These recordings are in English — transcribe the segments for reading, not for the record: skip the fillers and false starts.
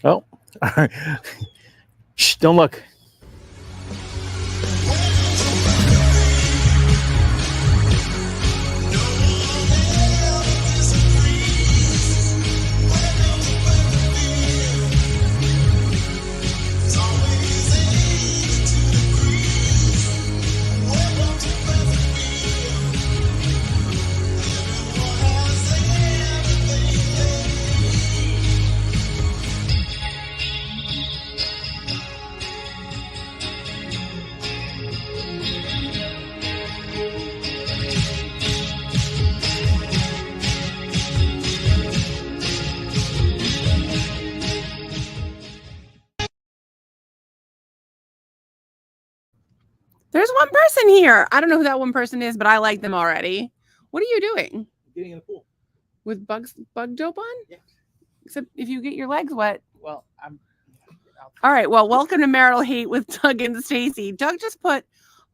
Oh, shh! Don't look. There's one person here. I don't know who that one person is, but I like them already. What are you doing? Getting in the pool with bug dope on? Yeah. Except if you get your legs wet. Well, all right. Well, welcome to Marital Hate with Doug and Stacy. Doug just put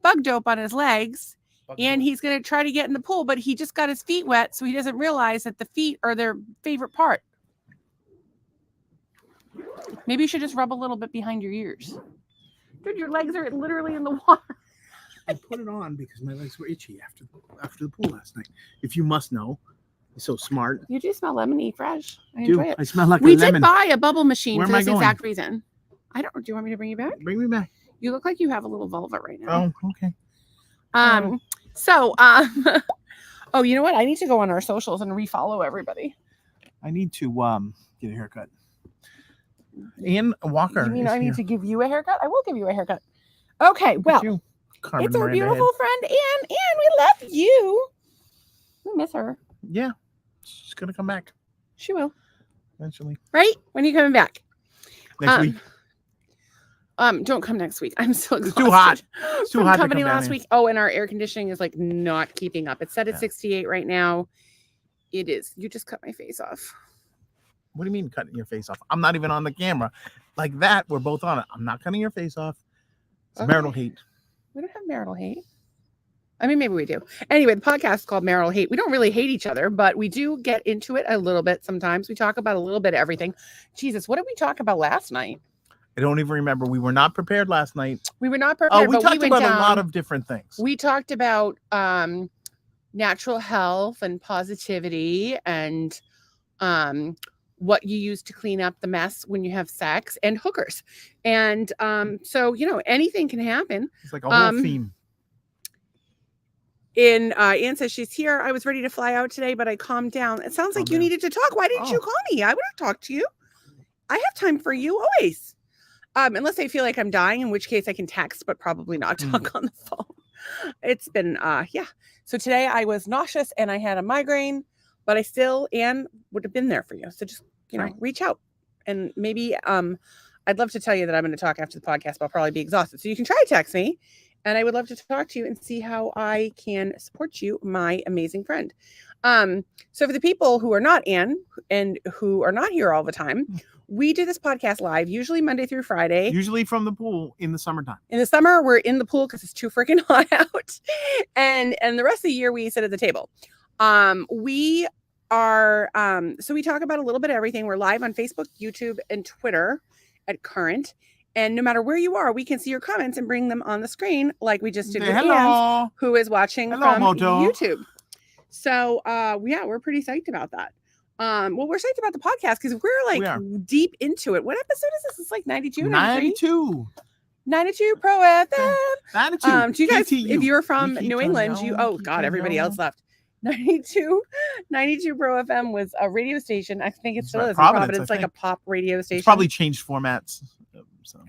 bug dope on his legs, and he's going to try to get in the pool, but he just got his feet wet, so he doesn't realize that the feet are their favorite part. Maybe you should just rub a little bit behind your ears. Dude, your legs are literally in the water. I put it on because my legs were itchy after the pool last night. If you must know, you're so smart. You do smell lemony fresh. I enjoy it. I smell like we a lemon. did buy a bubble machine Where for am I this going? exact reason. I don't. Do you want me to bring you back? Bring me back. You look like you have a little vulva right now. Oh, okay. Oh, you know what? I need to go on our socials and refollow everybody. I need to get a haircut. Ian Walker. You mean I need to give you a haircut? I will give you a haircut. Okay, well, it's our beautiful friend Anne. Anne, we love you. We miss her. Yeah, she's gonna come back. She will. Eventually. Right? When are you coming back? Next week. Don't come next week. I'm so exhausted. It's too hot. It's too hot. Company last week. Oh, and our air conditioning is like not keeping up. It's set at 68 right now. It is. You just cut my face off. What do you mean cutting your face off? I'm not even on the camera. Like that, we're both on it. I'm not cutting your face off. It's marital hate. We don't have marital hate. I mean, maybe we do. Anyway, the podcast is called Marital Hate. We don't really hate each other, but we do get into it a little bit sometimes. We talk about a little bit of everything. Jesus, what did we talk about last night? I don't even remember. We were not prepared last night. We were not prepared. We talked about a lot of different things. We talked about natural health and positivity and what you use to clean up the mess when you have sex and hookers. And so, anything can happen. It's like a whole theme. Anne says she's here. I was ready to fly out today, but I calmed down. It sounds like you needed to talk. Why didn't you call me? I would have talked to you. I have time for you always. Unless I feel like I'm dying, in which case I can text, but probably not talk on the phone. It's been, So today I was nauseous and I had a migraine, but Anne would have been there for you. So just, reach out. And maybe I'd love to tell you that I'm going to talk after the podcast, but I'll probably be exhausted. So you can try to text me. And I would love to talk to you and see how I can support you, my amazing friend. So for the people who are not Anne and who are not here all the time, we do this podcast live, usually Monday through Friday. Usually from the pool in the summertime. In the summer, we're in the pool because it's too freaking hot out. And the rest of the year, we sit at the table. We are, so we talk about a little bit of everything. We're live on Facebook, YouTube, and Twitter at current. And no matter where you are, we can see your comments and bring them on the screen like we just did with Anne, who is watching from YouTube. So, we're pretty psyched about that. We're psyched about the podcast because we're deep into it. What episode is this? It's like 92, 92. 92 Pro FM. 92. Do you guys, KTU. if you're from New England, everybody else left. 92 Pro FM was a radio station. I think it still is in Providence, like a pop radio station. It's probably changed formats. So.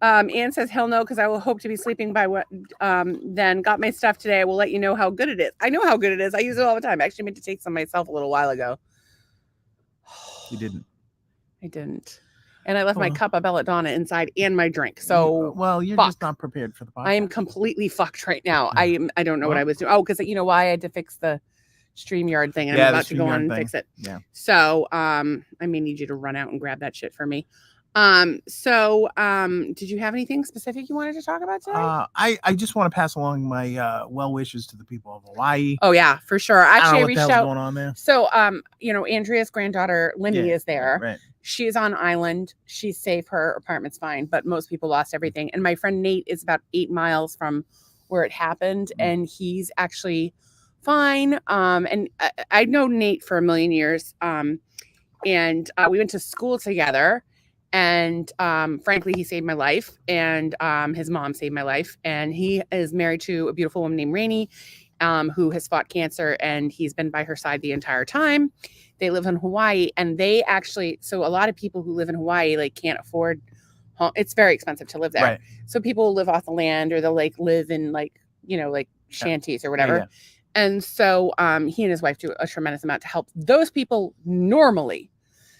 Anne says, hell no, because I will hope to be sleeping by what then. Got my stuff today. I will let you know how good it is. I know how good it is. I use it all the time. I actually meant to take some myself a little while ago. You didn't. I didn't. And I left my cup of belladonna inside and my drink. So you're just not prepared for the podcast. I am completely fucked right now. I don't know what I was doing. Oh, because you know why I had to fix the StreamYard thing and I'm about to go on and fix it. Yeah. So I may need you to run out and grab that shit for me. Did you have anything specific you wanted to talk about today? I just want to pass along my well wishes to the people of Hawaii. Oh yeah, for sure. Actually, I what the reached hell's out. going on there. So, Andrea's granddaughter Lindy is there. Right. She's on island. She's safe. Her apartment's fine, but most people lost everything. And my friend Nate is about 8 miles from where it happened, and he's actually fine. And I know Nate for a million years. And we went to school together. And frankly, he saved my life, and his mom saved my life. And he is married to a beautiful woman named Rainey, who has fought cancer, and he's been by her side the entire time. They live in Hawaii, and they actually, so a lot of people who live in Hawaii like can't afford home. It's very expensive to live there. Right. So people will live off the land, or they'll like live in like shanties or whatever. Yeah. And so he and his wife do a tremendous amount to help those people normally.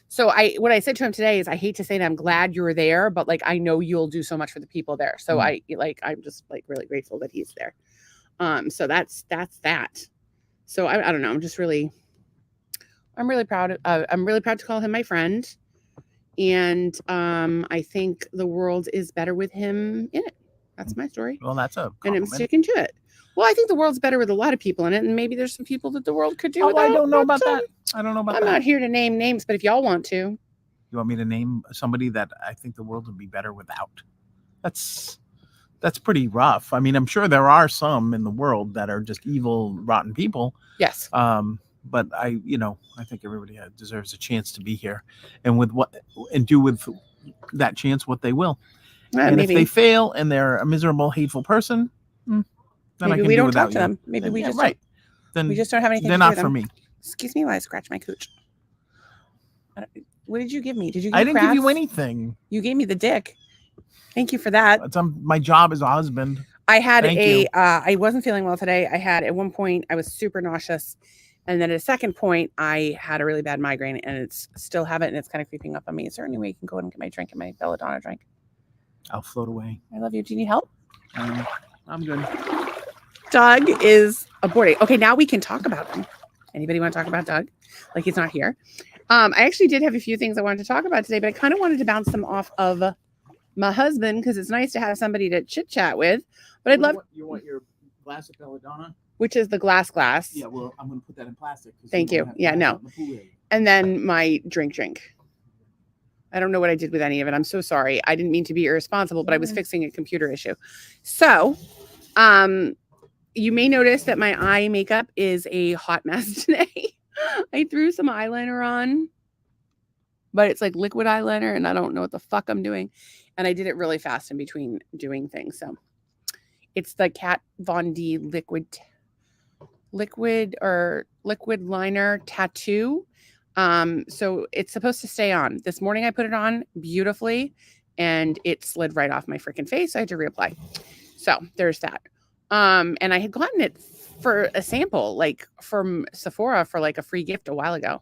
So what I said to him today is, I hate to say that I'm glad you were there, but like, I know you'll do so much for the people there. So I'm just like really grateful that he's there. So that's that. So I don't know. I'm really proud. I'm really proud to call him my friend. And I think the world is better with him in it. That's my story. Well, that's a compliment. And I'm sticking to it. Well, I think the world's better with a lot of people in it, and maybe there's some people that the world could do without. I don't know about that. I'm not here to name names, but if y'all want to. You want me to name somebody that I think the world would be better without? That's pretty rough. I mean, I'm sure there are some in the world that are just evil, rotten people. Yes. But I think everybody deserves a chance to be here, and do with that chance what they will. And maybe. If they fail and they're a miserable, hateful person, then maybe we don't talk to them. Maybe we just right. Then we just don't have anything. They're to do not with for me. Excuse me while I scratch my cooch. What did you give me? Did you? I didn't give you anything. You gave me the dick. Thank you for that. My job as a husband. I had I wasn't feeling well today. I had at one point I was super nauseous, and then at a second point I had a really bad migraine, and it's still have it, and it's kind of creeping up on me. Is there any way you can go ahead and get my drink and my belladonna drink? I'll float away. I love you. Do you need help? I'm good. Doug is aborting. Okay, now we can talk about him. Anybody want to talk about Doug? Like he's not here. I actually did have a few things I wanted to talk about today, but I kind of wanted to bounce them off of my husband because it's nice to have somebody to chit chat with. But I'd love. You want your glass of belladonna? Which is the glass. Yeah, well, I'm going to put that in plastic. Thank you. Yeah, no. And then my drink. I don't know what I did with any of it. I'm so sorry. I didn't mean to be irresponsible, but I was fixing a computer issue. So, you may notice that my eye makeup is a hot mess today. I threw some eyeliner on, but it's like liquid eyeliner, and I don't know what the fuck I'm doing. And I did it really fast in between doing things. So it's the Kat Von D liquid liner tattoo. So it's supposed to stay on. This morning I put it on beautifully, and it slid right off my freaking face. I had to reapply. So there's that. And I had gotten it for a sample, like from Sephora for like a free gift a while ago.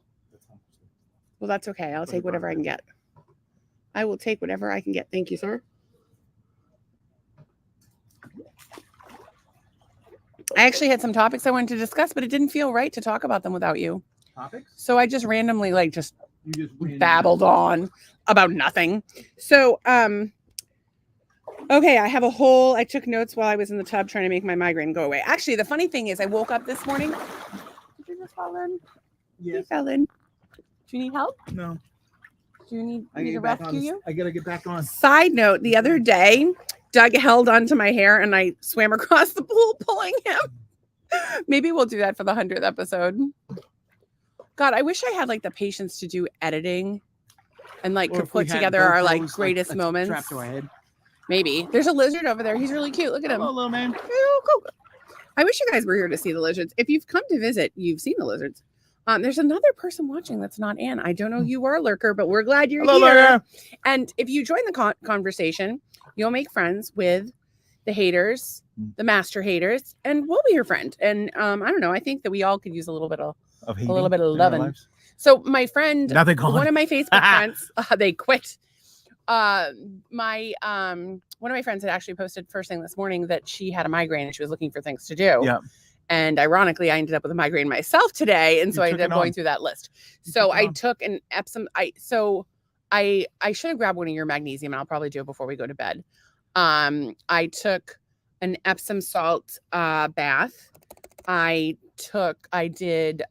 Well, that's okay. I'll take whatever I can get. I will take whatever I can get. Thank you, sir. I actually had some topics I wanted to discuss, but it didn't feel right to talk about them without you. Topics? So I just randomly babbled on about nothing. So, okay, I took notes while I was in the tub trying to make my migraine go away. Actually, the funny thing is I woke up this morning. Did you just fall in? Yes. You fell in. Do you need help? No. Do you need me to rescue you? I got to get back on. Side note, the other day, Doug held onto my hair and I swam across the pool pulling him. Maybe we'll do that for the 100th episode. God, I wish I had like the patience to do editing and like could put together our like greatest moments. Strapped to our head. Maybe. There's a lizard over there. He's really cute. Look at him. Hello, little man. Oh, cool. I wish you guys were here to see the lizards. If you've come to visit, you've seen the lizards. There's another person watching that's not Ann. I don't know who you are, Lurker, but we're glad you're here. Lurker. And if you join the conversation, you'll make friends with the haters, the master haters, and we'll be your friend. And I don't know. I think that we all could use a little bit of loving. So my friend, one of my Facebook friends, they quit. One of my friends had actually posted first thing this morning that she had a migraine and she was looking for things to do. Yeah. And ironically, I ended up with a migraine myself today. And so I ended up going through that list. So I took an Epsom. I should have grabbed one of your magnesium, and I'll probably do it before we go to bed. I took an Epsom salt bath. I did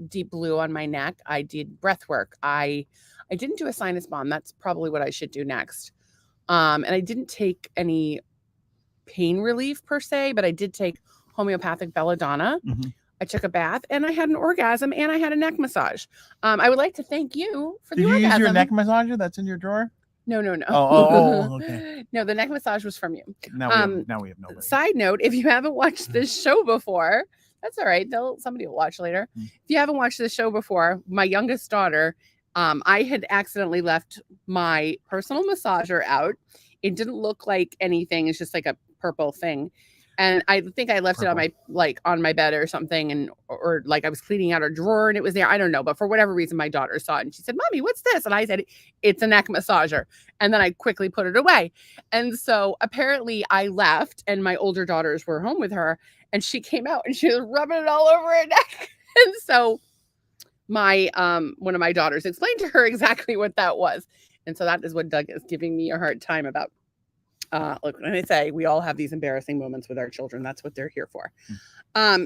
deep blue on my neck. I did breath work. I didn't do a sinus bomb. That's probably what I should do next. And I didn't take any pain relief per se, but I did take homeopathic belladonna. Mm-hmm. I took a bath, and I had an orgasm, and I had a neck massage. I would like to thank you for the orgasm. Did you use your neck massager that's in your drawer? No. Oh, okay. No, the neck massage was from you. Now we have nobody. Side note, if you haven't watched this show before, that's all right. Somebody will watch later. If you haven't watched this show before, my youngest daughter, I had accidentally left my personal massager out. It didn't look like anything. It's just like a purple thing. And I think I left it on my bed or something, or like I was cleaning out a drawer and it was there. I don't know, but for whatever reason, my daughter saw it and she said, "Mommy, what's this?" And I said, "It's a neck massager." And then I quickly put it away. And so apparently I left, and my older daughters were home with her, and she came out and she was rubbing it all over her neck. And so my one of my daughters explained to her exactly what that was. And so that is what Doug is giving me a hard time about. Look, when I say we all have these embarrassing moments with our children, that's what they're here for.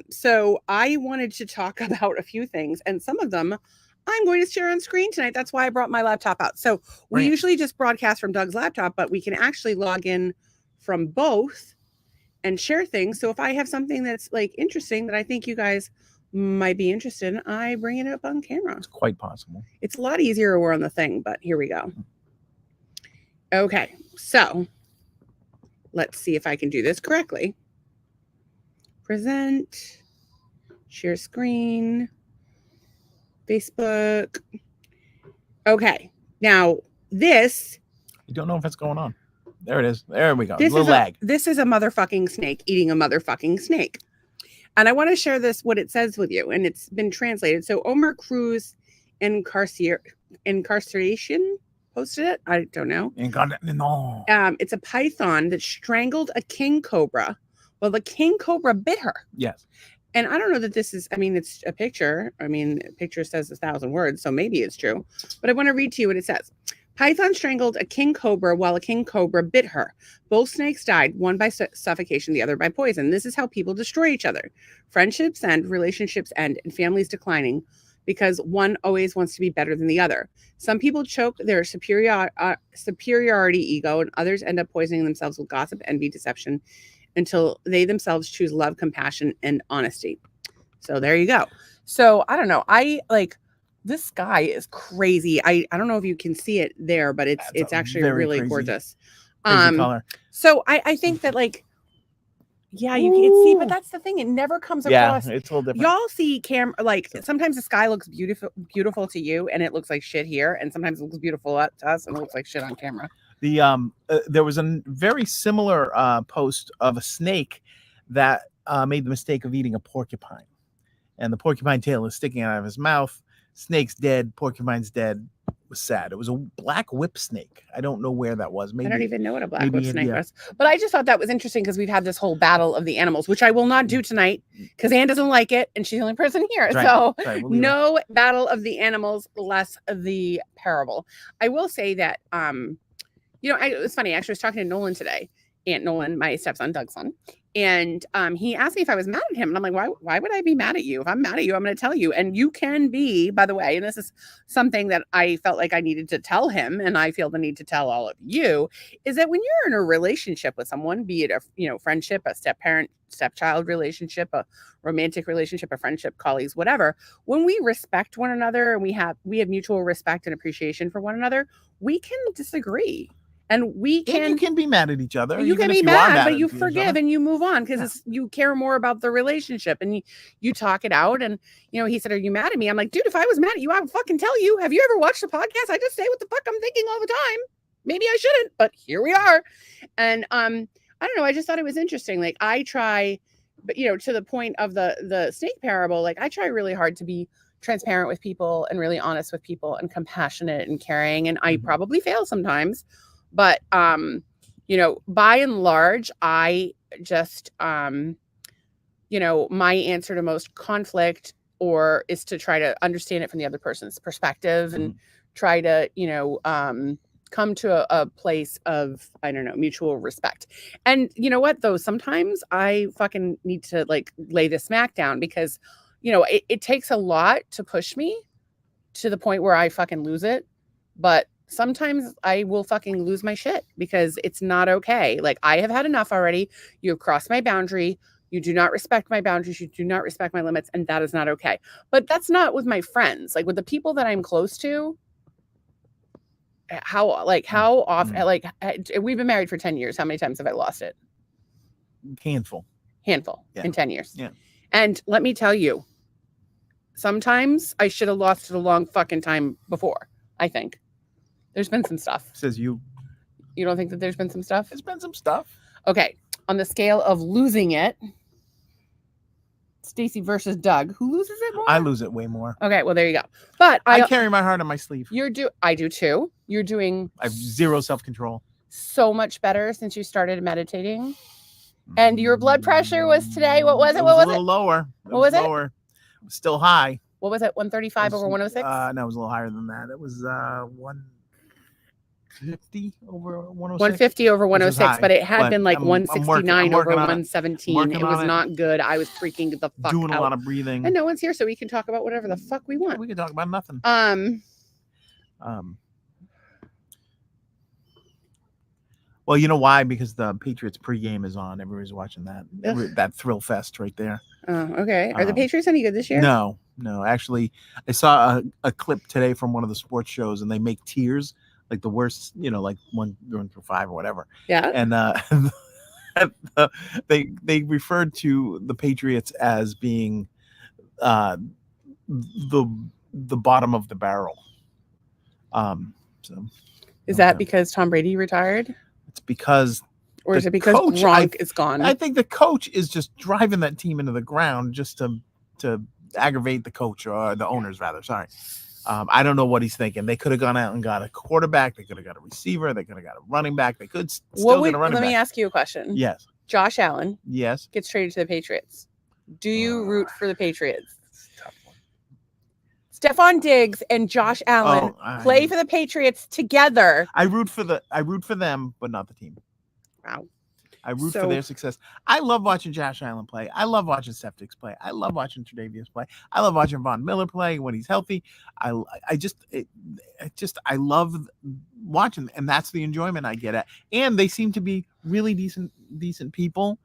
So I wanted to talk about a few things, and some of them I'm going to share on screen tonight. That's why I brought my laptop out. So we usually just broadcast from Doug's laptop, but we can actually log in from both and share things. So if I have something that's like interesting that I think you guys might be interested in, I bring it up on camera. It's quite possible. It's a lot easier when we're on the thing, but here we go. Okay, so let's see if I can do this correctly. Present, share screen, Facebook. Okay, now this. You don't know if it's going on. There it is. There we go. This little lag. This is a motherfucking snake eating a motherfucking snake. And I want to share this, what it says with you. And it's been translated. So Omar Cruz incarceration posted it. I don't know. No. It's a python that strangled a king cobra. Well, the king cobra bit her. Yes. And I don't know that this is, I mean, it's a picture. I mean, a picture says 1,000 words, so maybe it's true. But I want to read to you what it says. Python strangled a king cobra while a king cobra bit her. Both snakes died, one by suffocation, the other by poison. This is how people destroy each other. Friendships end, relationships end, and families declining because one always wants to be better than the other. Some people choke their superiority ego, and others end up poisoning themselves with gossip, envy, deception, until they themselves choose love, compassion, and honesty. So there you go. So I don't know. This sky is crazy. I don't know if you can see it there, but it's actually really gorgeous. Crazy color. So I think that yeah, you can see, but that's the thing. It never comes across. Yeah, it's a little different. Y'all see sometimes the sky looks beautiful to you, and it looks like shit here, and sometimes it looks beautiful to us, and it looks like shit on camera. There was a very similar post of a snake that made the mistake of eating a porcupine, and the porcupine tail is sticking out of his mouth. Snake's dead, porcupine's dead. It was sad. It was a black whip snake. I don't know where that was. Maybe I don't even know what a black whip snake was. But I just thought that was interesting because we've had this whole battle of the animals, which I will not do tonight because Anne doesn't like it and she's the only person here. So no battle of the animals, less of the parable. I will say that it was funny. Actually, I was talking to Nolan today. Aunt Nolan, my stepson, Doug's son. And he asked me if I was mad at him. And I'm like, why would I be mad at you? If I'm mad at you, I'm going to tell you. And you can be, by the way, and this is something that I felt like I needed to tell him, and I feel the need to tell all of you, is that when you're in a relationship with someone, be it a friendship, a step-parent, stepchild relationship, a romantic relationship, a friendship, colleagues, whatever, when we respect one another and we have mutual respect and appreciation for one another, we can disagree. And you can be mad at each other. You can be mad, but you forgive and you move on because you care more about the relationship and you talk it out. And, he said, "Are you mad at me?" I'm like, dude, if I was mad at you, I would fucking tell you. Have you ever watched the podcast? I just say what the fuck I'm thinking all the time. Maybe I shouldn't, but here we are. And I don't know. I just thought it was interesting. Like I try, but to the point of the snake parable, like I try really hard to be transparent with people and really honest with people and compassionate and caring. And I probably fail sometimes. But, by and large, I just, my answer to most conflict is to try to understand it from the other person's perspective and try to, come to a place of, I don't know, mutual respect. And you know what, though? Sometimes I fucking need to like lay the smack down because, it takes a lot to push me to the point where I fucking lose it. But sometimes I will fucking lose my shit because it's not okay. Like, I have had enough already. You have crossed my boundary. You do not respect my boundaries. You do not respect my limits. And that is not okay. But that's not with my friends. Like, with the people that I'm close to, how often, like, we've been married for 10 years. How many times have I lost it? Handful in 10 years. Yeah. And let me tell you, sometimes I should have lost it a long fucking time before. I think there's been some stuff. Says you. You don't think that there's been some stuff? There's been some stuff. Okay. On the scale of losing it, Stacy versus Doug, who loses it more? I lose it way more. Okay, well, there you go. But I carry my heart on my sleeve. I do too. You're doing. I have zero self-control. So much better since you started meditating. And your blood pressure was today. What was it? What was it? A little lower. What was it? Lower. Still high. What was it? 135 over 106? No, it was a little higher than that. It was 150 over 106. 150 over 106, high, but it had been like 169 over 117. It was not good. I was freaking the fuck doing a lot of breathing. And no one's here, so we can talk about whatever the fuck we want. Yeah, we can talk about nothing. Well, you know why? Because the Patriots pregame is on. Everybody's watching that. That thrill fest right there. Oh, okay. Are the Patriots any good this year? No. Actually, I saw a clip today from one of the sports shows, and they make tiers, like the worst, like 1 through 5 or whatever. Yeah. And they referred to the Patriots as being the bottom of the barrel. So is that because Tom Brady retired? It's because, or is it because Gronk is gone? I think the coach is just driving that team into the ground just to aggravate the coach, or the owners rather. Sorry. I don't know what he's thinking. They could have gone out and got a quarterback. They could have got a receiver. They could have got a running back. They could still get a running back. Let me ask you a question. Yes. Josh Allen. Yes. Gets traded to the Patriots. Do you root for the Patriots? Stephon Diggs and Josh Allen play for the Patriots together. I root for them, but not the team. Wow. I root for their success. I love watching Josh Allen play. I love watching Stephon Diggs play. I love watching Tre'Davious play. I love watching Von Miller play when he's healthy. I love watching, and that's the enjoyment I get at. And they seem to be really decent people.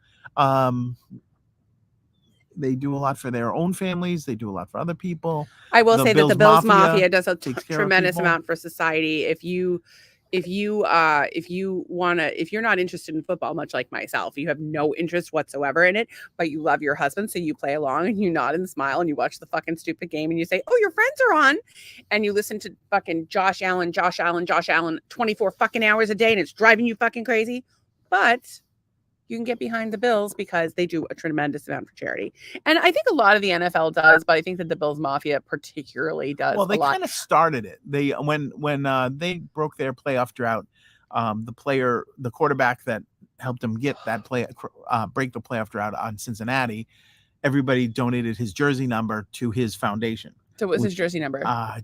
They do a lot for their own families. They do a lot for other people. I will say that the Bills Mafia does a tremendous amount for society. If you're not interested in football, much like myself, you have no interest whatsoever in it, but you love your husband, so you play along and you nod and smile and you watch the fucking stupid game and you say, "Oh, your friends are on," and you listen to fucking Josh Allen 24 fucking hours a day, and it's driving you fucking crazy. But you can get behind the Bills because they do a tremendous amount for charity. And I think a lot of the NFL does, but I think that the Bills Mafia particularly does. Well, they kind of started it. They when they broke their playoff drought, the quarterback that helped them get that break the playoff drought on Cincinnati, everybody donated his jersey number to his foundation. So what was his jersey number? I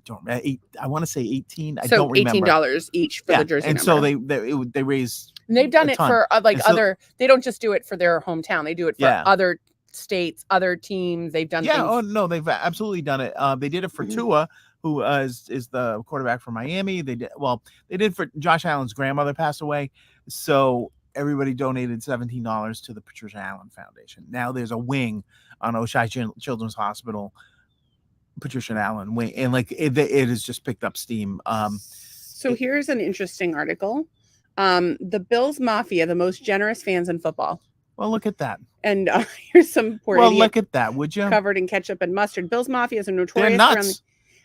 want to say 18. I so don't remember. $18 each for the jersey and number. And so they raised. And they've done it for other. They don't just do it for their hometown. They do it for other states, other teams. They've done. Yeah. Oh no, they've absolutely done it. They did it for Tua, who is the quarterback for Miami. They did for Josh Allen's grandmother passed away, so everybody donated $17 to the Patricia Allen Foundation. Now there's a wing on Oshai Children's Hospital, Patricia Allen wing, and it has just picked up steam. So here's an interesting article. The Bills Mafia, the most generous fans in football. Well, look at that. And here's some poor idiot look at that, would you? Covered in ketchup and mustard. Bills Mafia is notorious around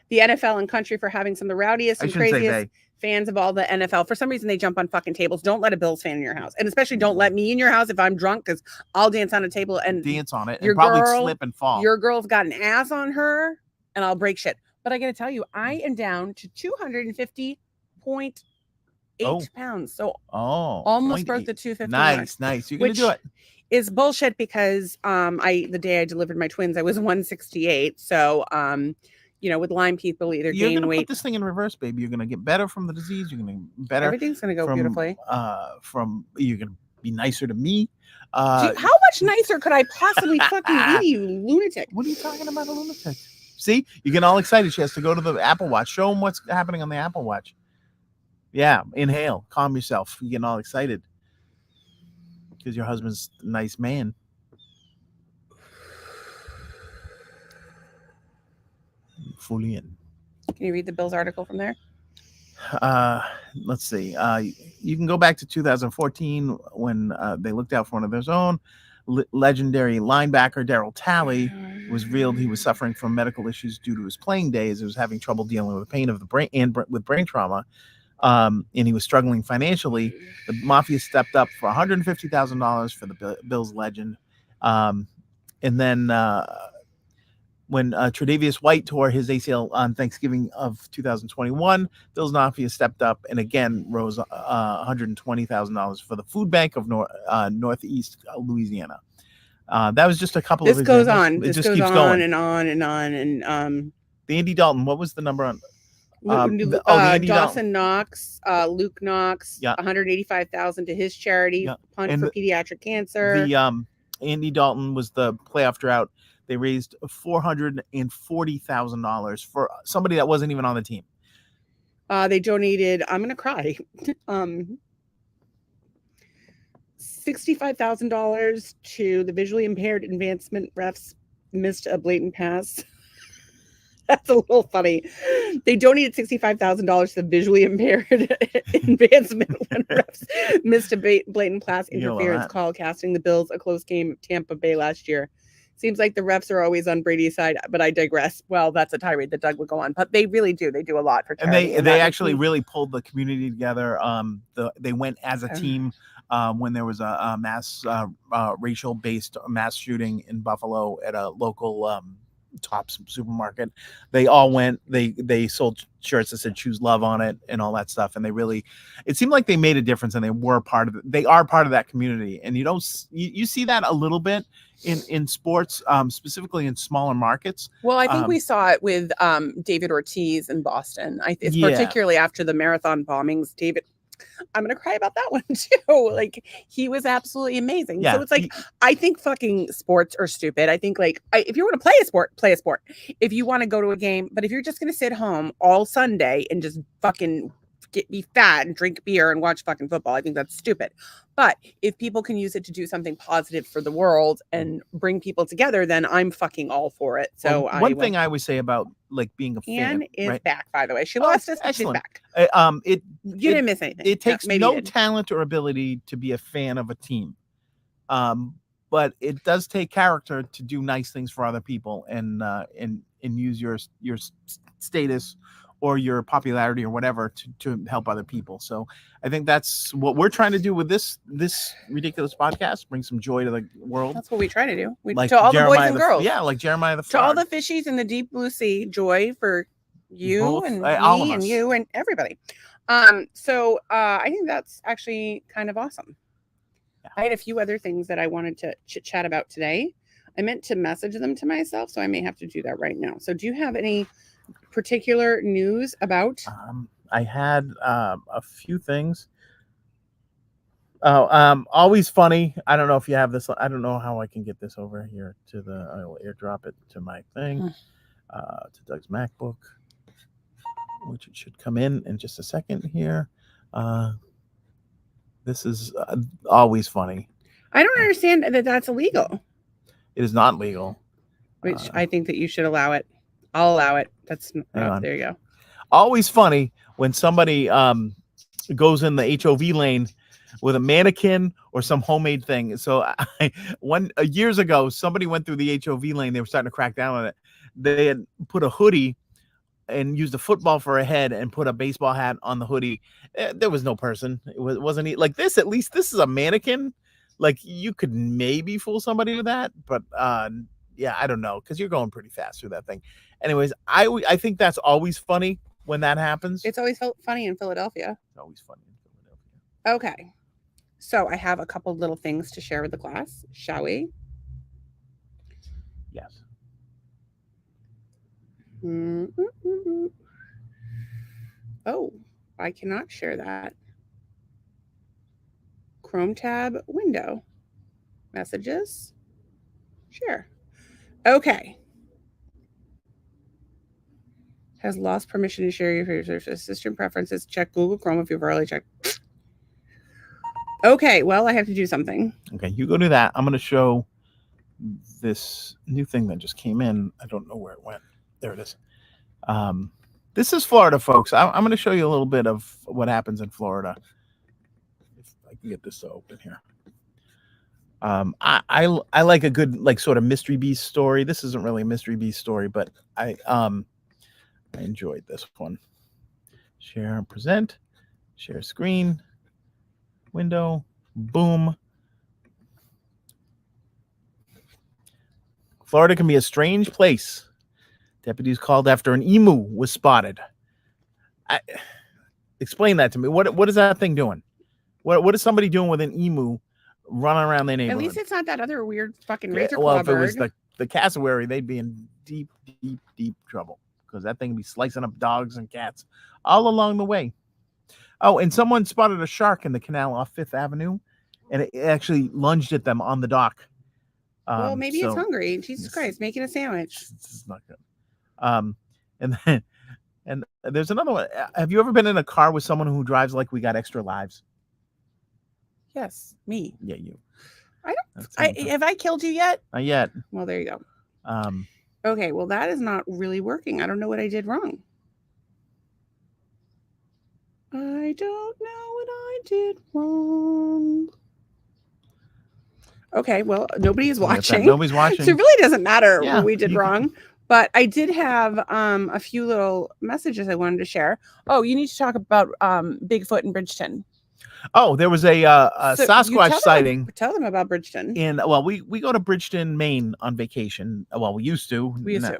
the NFL and country for having some of the rowdiest and craziest fans of all the NFL. For some reason, they jump on fucking tables. Don't let a Bills fan in your house. And especially don't let me in your house if I'm drunk, because I'll dance on a table and dance on it and probably slip and fall. Your girl's got an ass on her and I'll break shit. But I got to tell you, I am down to 250.8 pounds. So almost broke the 250 Nice. You're going to do it. Is bullshit because the day I delivered my twins, I was 168. So, with Lyme, people either You're gain gonna weight. put this thing in reverse, baby. You're gonna get better from the disease. You're gonna get better. Everything's gonna go beautifully. You're gonna be nicer to me. How much nicer could I possibly fucking be, you lunatic? What are you talking about, a lunatic? See, you get all excited. She has to go to the Apple Watch. Show them what's happening on the Apple Watch. Yeah, inhale, calm yourself. You're getting all excited because your husband's a nice man. Fully in. Can you read the Bills article from there? Let's see. You can go back to 2014 when they looked out for one of their own. Legendary linebacker Darryl Talley was revealed he was suffering from medical issues due to his playing days. He was having trouble dealing with the pain of the brain and with brain trauma, and he was struggling financially. The Mafia stepped up for $150,000 for the Bills legend, and then when Tre'Davious White tore his ACL on Thanksgiving of 2021, Bills Mafia stepped up and again rose $120,000 for the food bank of Northeast Louisiana. That was just a couple of examples. Goes on. It just keeps going and on and on. And the Andy Dalton, what was the number on? Dawson Knox, Luke Knox, $185,000 to his charity, Punt for Pediatric Cancer. The Andy Dalton was the playoff drought. They raised $440,000 for somebody that wasn't even on the team. They donated, I'm going to cry, $65,000 to the visually impaired advancement refs missed a blatant pass. That's a little funny. They donated $65,000 to the visually impaired advancement when refs missed a blatant pass interference call, casting the Bills a close game of Tampa Bay last year. Seems like the refs are always on Brady's side, but I digress. Well, that's a tirade that Doug would go on, but they really do. They do a lot for charity. And they actually really pulled the community together. They went as a team when there was a mass racial-based mass shooting in Buffalo at a local Tops supermarket. They all went. They sold shirts that said "Choose Love" on it and all that stuff. And it seemed like they made a difference, and they were part of it. They are part of that community, and you see that a little bit in sports, specifically in smaller markets. Well, I think we saw it with David Ortiz in Boston. It's particularly after the marathon bombings. David, I'm gonna cry about that one too. Like, he was absolutely amazing. So it's like, I think fucking sports are stupid. I think if you want to play a sport, play a sport. If you want to go to a game, but if you're just gonna sit home all Sunday and just fucking be fat and drink beer and watch fucking football, I think that's stupid. But if people can use it to do something positive for the world and bring people together, then I'm fucking all for it. So one thing I always say about being a fan, Anne is back, by the way. She lost us, but she's back. You didn't miss anything. It takes no talent or ability to be a fan of a team, but it does take character to do nice things for other people and use your status or your popularity or whatever to help other people. So I think that's what we're trying to do with this ridiculous podcast, bring some joy to the world. That's what we try to do. To all the boys and girls. Yeah, like Jeremiah the To all the fishies in the deep blue sea, joy for you and me and you and everybody. So I think that's actually kind of awesome. Yeah. I had a few other things that I wanted to chit-chat about today. I meant to message them to myself, so I may have to do that right now. So do you have any particular news about? I had a few things. Always funny. I don't know if you have this. I don't know how I can get this over here I will airdrop it to my thing, to Doug's MacBook, which it should come in just a second here. This is always funny. I don't understand that that's illegal. It is not legal. Which I think that you should allow it. I'll allow it. There you go. Always funny when somebody goes in the HOV lane with a mannequin or some homemade thing. So years ago, somebody went through the HOV lane. They were starting to crack down on it. They had put a hoodie and used a football for a head and put a baseball hat on the hoodie. There was no person. It wasn't like this. At least this is a mannequin. Like, you could maybe fool somebody with that, but yeah, I don't know, because you're going pretty fast through that thing. Anyways, I think that's always funny when that happens. It's always funny in Philadelphia. It's always funny in Philadelphia. Okay. So I have a couple little things to share with the class. Shall we? Yes. Oh, I cannot share that. Chrome tab, window, messages, share. Okay. Has lost permission to share your assistant preferences. Check Google Chrome if you've already checked. Okay, well, I have to do something. Okay, you go do that. I'm going to show this new thing that just came in. I don't know where it went. There it is. This is Florida, folks. I'm going to show you a little bit of what happens in Florida. If I can get this to open here. I like a good like sort of mystery beast story. This isn't really a mystery beast story, but I enjoyed this one. Share and present. Share screen. Window. Boom. Florida can be a strange place. Deputies called after an emu was spotted. Explain that to me. What is that thing doing? What is somebody doing with an emu running around their neighborhood? At least it's not that other weird fucking razor claw bird. If it was the cassowary, they'd be in deep trouble because that thing would be slicing up dogs and cats all along the way. Oh, and someone spotted a shark in the canal off 5th Avenue, and it actually lunged at them on the dock. Well, maybe it's hungry. Jesus Christ, making a sandwich. This is not good. And there's another one. Have you ever been in a car with someone who drives like we got extra lives? Yes, me. Yeah, you. I don't. Have I killed you yet? Not yet. Well, there you go. Okay, well, that is not really working. I don't know what I did wrong. I don't know what I did wrong. Okay, well, nobody is watching. Nobody's watching. So it really doesn't matter what we did wrong. But I did have a few little messages I wanted to share. Oh, you need to talk about Bigfoot in Bridgeton. Oh, there was a Sasquatch sighting. Tell them about Bridgeton. We go to Bridgeton, Maine on vacation. Well, we used to.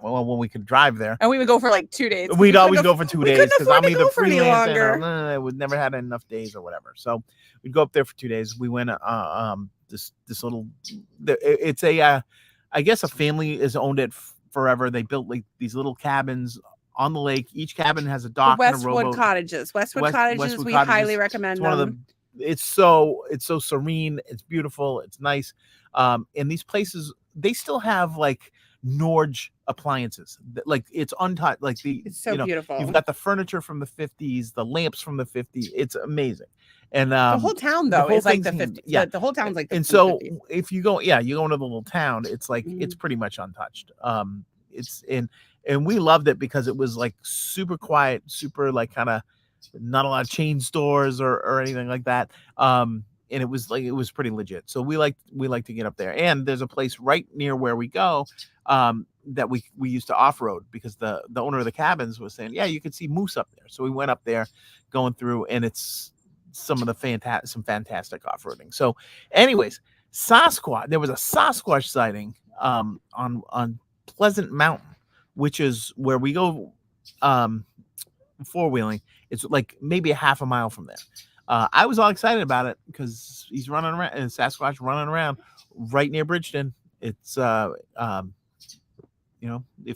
Well, when we could drive there. And we would go for like 2 days. We'd always go for 2 days because I'm either freelance or we never had enough days or whatever. So we'd go up there for 2 days. We went this little. It's a I guess a family has owned it forever. They built like these little cabins on the lake. Each cabin has a dock and a rowboat. Westwood Cottages. We highly recommend them. It's so serene. It's beautiful. It's nice. And these places, they still have like Norge appliances. Like it's untouched. Like it's so beautiful. You've got the furniture from the 50s, the lamps from the 50s. It's amazing. And the whole town though is like the 50s. Yeah, the whole town's like the 50s. So if you go, you go into the little town, it's like it's pretty much untouched. And we loved it because it was like super quiet, super like kind of not a lot of chain stores or anything like that. And it was pretty legit. So we like to get up there. And there's a place right near where we go that we used to off-road because the owner of the cabins was saying, yeah, you could see moose up there. So we went up there going through, and it's some fantastic off-roading. So anyways, there was a Sasquatch sighting on Pleasant Mountain, which is where we go four-wheeling. It's like maybe a half a mile from there. I was all excited about it because he's running around, and Sasquatch running around right near Bridgeton. It's if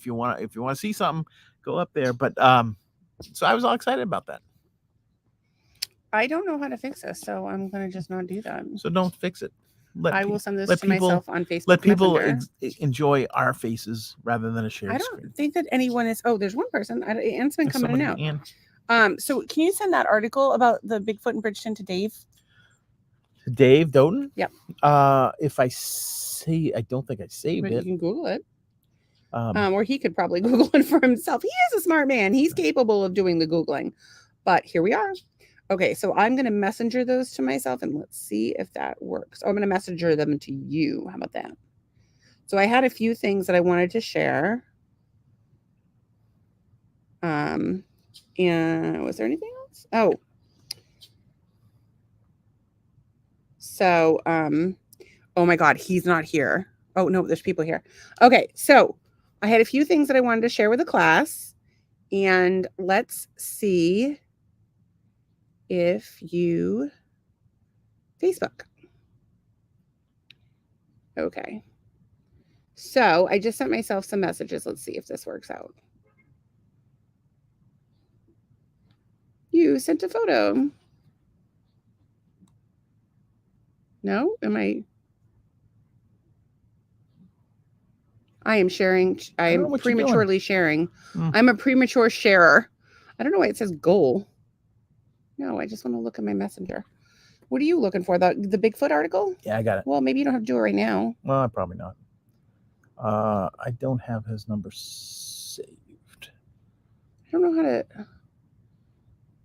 you want to see something, go up there. But so I was all excited about that. I don't know how to fix this, so I'm gonna just not do that. So don't fix it. I will send this to myself on Facebook. Let people enjoy our faces rather than a shared screen. I don't think that anyone is. Oh, there's one person. Anne's been coming in now. So can you send that article about the Bigfoot in Bridgeton to Dave? Dave Doughton? Yep. If I don't think I saved it. You can Google it. Or he could probably Google it for himself. He is a smart man. He's capable of doing the Googling. But here we are. Okay, so I'm going to messenger those to myself, and let's see if that works. I'm going to messenger them to you. How about that? So I had a few things that I wanted to share. And was there anything else? Oh. So, oh my God, he's not here. Oh no, there's people here. Okay, so I had a few things that I wanted to share with the class, and let's see if you Facebook. Okay. So I just sent myself some messages. Let's see if this works out. you sent a photo. No? I am sharing. I am prematurely sharing. I'm a premature sharer. I don't know why it says goal. No, I just want to look at my messenger. What are you looking for? The Bigfoot article? Yeah, I got it. Well, maybe you don't have to do it right now. Well, probably not. I don't have his number saved. I don't know how to.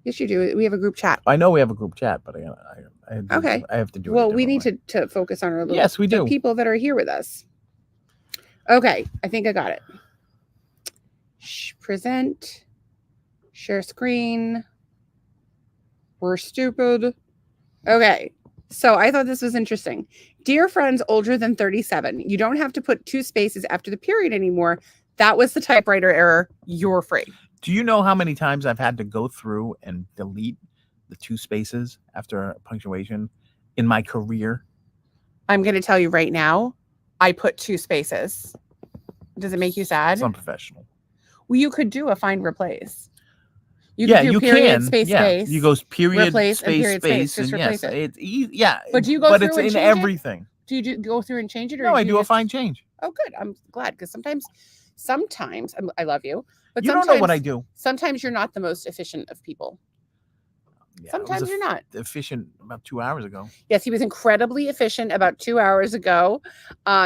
Yes, you do. We have a group chat. I know we have a group chat, but I have to do it. Well, we need to focus on our little, yes, we do. The people that are here with us. Okay, I think I got it. Present. Share screen. We're stupid. Okay, so I thought this was interesting. Dear friends older than 37, you don't have to put 2 spaces after the period anymore. That was the typewriter error. You're free. Do you know how many times I've had to go through and delete the 2 spaces after punctuation in my career? I'm going to tell you right now, I put 2 spaces. Does it make you sad? It's unprofessional. Well, you could do a find replace. You can. Space, space. You go period, replace, space, and space. Just replace it. It's easy. Yeah. But do you go through and change it? But it's in everything. Do you go through and change it? Or no, I do a find change. Oh, good. I'm glad, because sometimes I love you, but you don't know what I do. Sometimes you're not the most efficient of people. Yeah, sometimes you're not efficient. About 2 hours ago. Yes, he was incredibly efficient about 2 hours ago.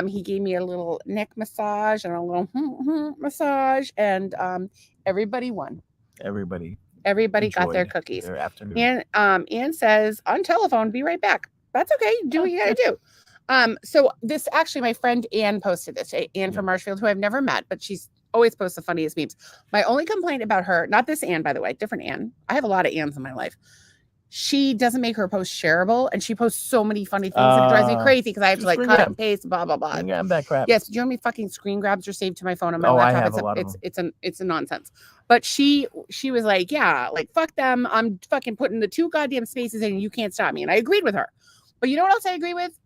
He gave me a little neck massage and a little massage, and everybody won. Everybody got their cookies. Their afternoon. And Ann says on telephone, be right back. That's okay. Do what you gotta do. So this actually, my friend Ann posted this. Ann from Marshfield, who I've never met, but she's always posts the funniest memes. My only complaint about her, not this Ann, by the way, different Ann. I have a lot of Anns in my life. She doesn't make her post shareable, and she posts so many funny things that it drives me crazy because I have to like cut and paste, blah blah blah. Yeah, that crap. Yes, do you know how many fucking screen grabs are saved to my phone on my laptop? I have a lot of them. It's a nonsense. But she was like, yeah, like fuck them. I'm fucking putting the 2 goddamn spaces in, and you can't stop me. And I agreed with her. But you know what else I agree with?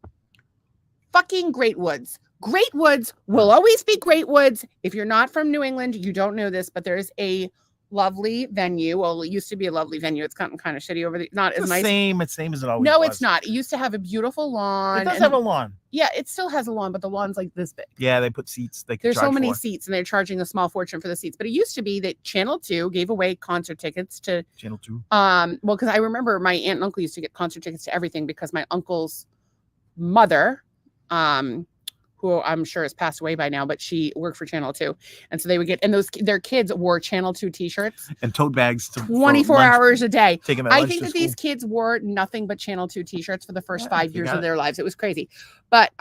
Fucking Great Woods. Great Woods will always be Great Woods. If you're not from New England, you don't know this, but there's a lovely venue. Well, it used to be a lovely venue. It's gotten kind of shitty over the. Not as nice. It's same as it always. No, was. It's not. It used to have a beautiful lawn. It does have a lawn. Yeah, it still has a lawn, but the lawn's like this big. Yeah, they put seats. There's so many seats, and they're charging a small fortune for the seats. But it used to be that Channel 2 gave away concert tickets to Channel 2. Well, because I remember my aunt and uncle used to get concert tickets to everything because my uncle's mother, who I'm sure has passed away by now, but she worked for Channel 2. And so they would get, and their kids wore Channel 2 t-shirts. And tote bags. 24 hours a day. I think that these kids wore nothing but Channel 2 t-shirts for the first 5 years of their lives. It was crazy. But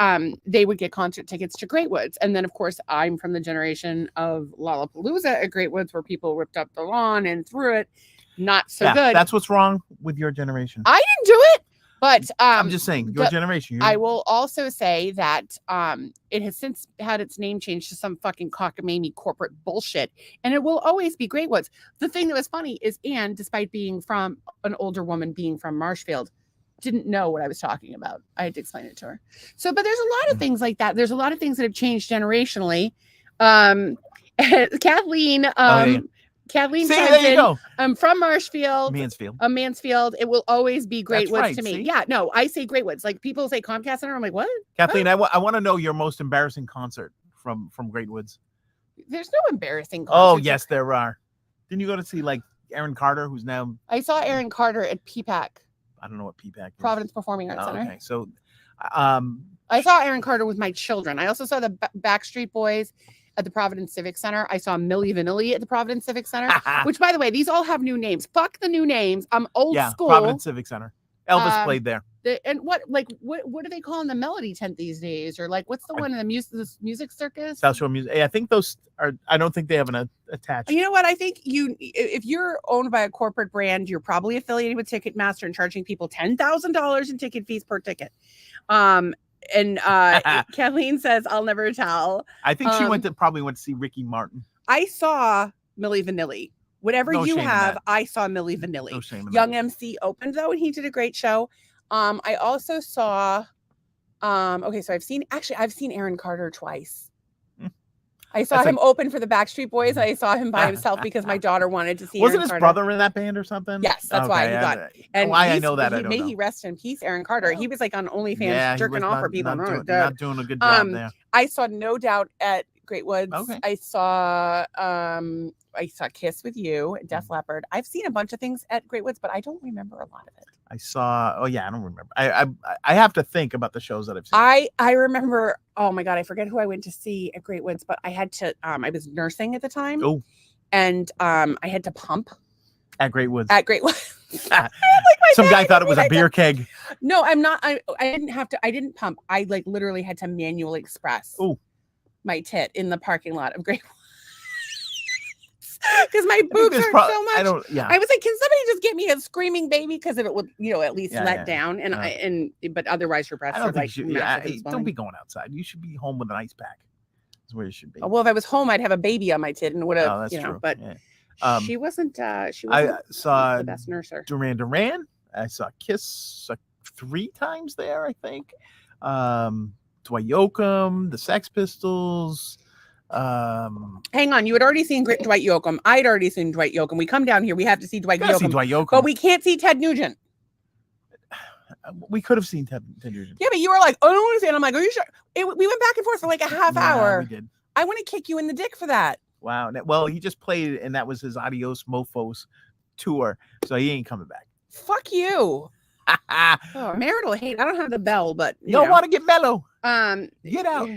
they would get concert tickets to Great Woods. And then, of course, I'm from the generation of Lollapalooza at Great Woods, where people ripped up the lawn and threw it. Not so good. That's what's wrong with your generation. I didn't do it. But I'm just saying, your generation. I will also say that it has since had its name changed to some fucking cockamamie corporate bullshit, and it will always be Great Woods. The thing that was funny is Anne, despite being from an older woman, being from Marshfield, didn't know what I was talking about. I had to explain it to her. So, but there's a lot of things like that. There's a lot of things that have changed generationally. Kathleen. Kathleen, there you go. I'm from Marshfield. Mansfield. It will always be Great Woods to me. See? Yeah, no, I say Great Woods. Like people say Comcast Center. I'm like, what? Kathleen, what? I want to know your most embarrassing concert from Great Woods. There's no embarrassing concerts. Oh, yes, there are. Didn't you go to see like Aaron Carter, who's now? I saw Aaron Carter at PPAC. I don't know what PPAC is. Providence Performing Arts Center. Okay, so I saw Aaron Carter with my children. I also saw the Backstreet Boys at the Providence Civic Center. I saw Milli Vanilli at the Providence Civic Center, which, by the way, these all have new names. Fuck the new names. I'm old school. Providence Civic Center. Elvis played there. And what do they call in the Melody Tent these days? Or like, what's the one in the music circus? South Shore Music. I think those are. I don't think they have an attached. You know what? I think if you're owned by a corporate brand, you're probably affiliated with Ticketmaster and charging people $10,000 in ticket fees per ticket. And Kathleen says, I'll never tell. I think she probably went to see Ricky Martin. I saw Milli Vanilli. Whatever you have, I saw Milli Vanilli. No shame in Young that. MC opened though, and he did a great show. I also saw, so I've seen Aaron Carter twice. I saw him open for the Backstreet Boys. I saw him by himself because my daughter wanted to see. Wasn't his brother in that band or something? Yes, that's why he got. And why I know that I don't may know. he rest in peace, Aaron Carter. He was like on OnlyFans jerking off for people. Not doing a good job there. I saw No Doubt at Great Woods. Okay. I saw Kiss with You, Def Leppard. I've seen a bunch of things at Great Woods, but I don't remember a lot of it. I saw. Oh yeah, I don't remember. I have to think about the shows that I've seen. I remember. Oh my god, I forget who I went to see at Great Woods, but I had to. I was nursing at the time. Oh. And I had to pump at Great Woods. At Great Woods. Some guy thought it was a beer keg. No, I'm not. I didn't have to. I didn't pump. I like literally had to manually express my tit in the parking lot of Great Woods. Because my boobs hurt so much. I was like, can somebody just get me a screaming baby? Because it would, at least let down. And but otherwise, your breasts are like massive. Don't be going outside. You should be home with an ice pack. That's where you should be. Well, if I was home, I'd have a baby on my tit and would have. Oh, that's true. But she wasn't. I saw the best nurser. Duran. I saw Kiss 3 times there. I think. Dwight Yoakam, the Sex Pistols. Hang on, you had already seen Dwight Yoakam. I'd already seen Dwight Yoakam. We come down here, we have to see Dwight Yoakam. But we can't see Ted Nugent. We could have seen Ted Nugent. Yeah, but you were like, oh, I don't want to see it. I'm like, are you sure? We went back and forth for like a half hour. We did. I want to kick you in the dick for that. Wow. Well, he just played, and that was his Adios Mofos tour, so he ain't coming back. Fuck you. Marital hate. I don't have the bell, but you don't want to get mellow. Get out.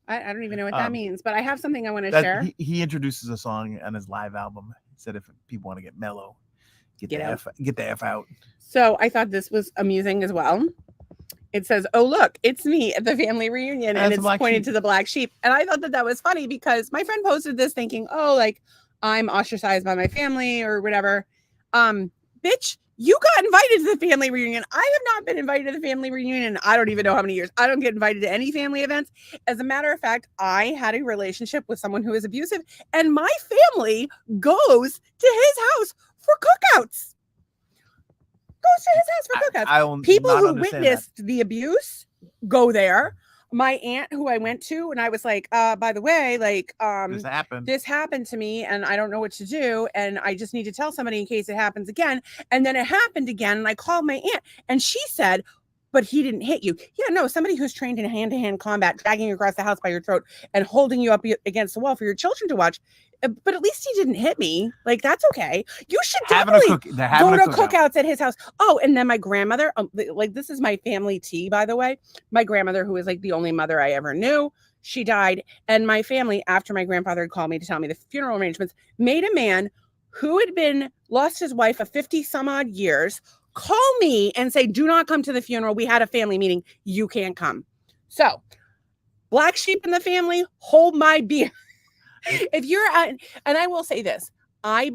I don't even know what that means, but I have something I want to share. He introduces a song on his live album. He said, if people want to get mellow, get the F out. So I thought this was amusing as well. It says, oh, look, it's me at the family reunion. And it's pointed to the black sheep. And I thought that was funny because my friend posted this thinking, oh, like I'm ostracized by my family or whatever. Bitch, you got invited to the family reunion. I have not been invited to the family reunion. I don't even know how many years. I don't get invited to any family events. As a matter of fact, I had a relationship with someone who is abusive, and my family goes to his house for cookouts. Goes to his house for cookouts. People who witnessed the abuse go there. My aunt, who I went to, and I was like, by the way, like, this happened to me and I don't know what to do. And I just need to tell somebody in case it happens again. And then it happened again. And I called my aunt and she said, but he didn't hit you. Yeah, no, somebody who's trained in hand-to-hand combat, dragging you across the house by your throat and holding you up against the wall for your children to watch. But at least he didn't hit me. Like, that's okay. You should definitely go to cookouts at his house. Oh, and then my grandmother, like, this is my family tea, by the way. My grandmother, who was like the only mother I ever knew, she died. And my family, after my grandfather had called me to tell me the funeral arrangements, made a man who had lost his wife of 50 some odd years call me and say, do not come to the funeral. We had a family meeting. You can't come. So, black sheep in the family, hold my beer. If you're and I will say this, I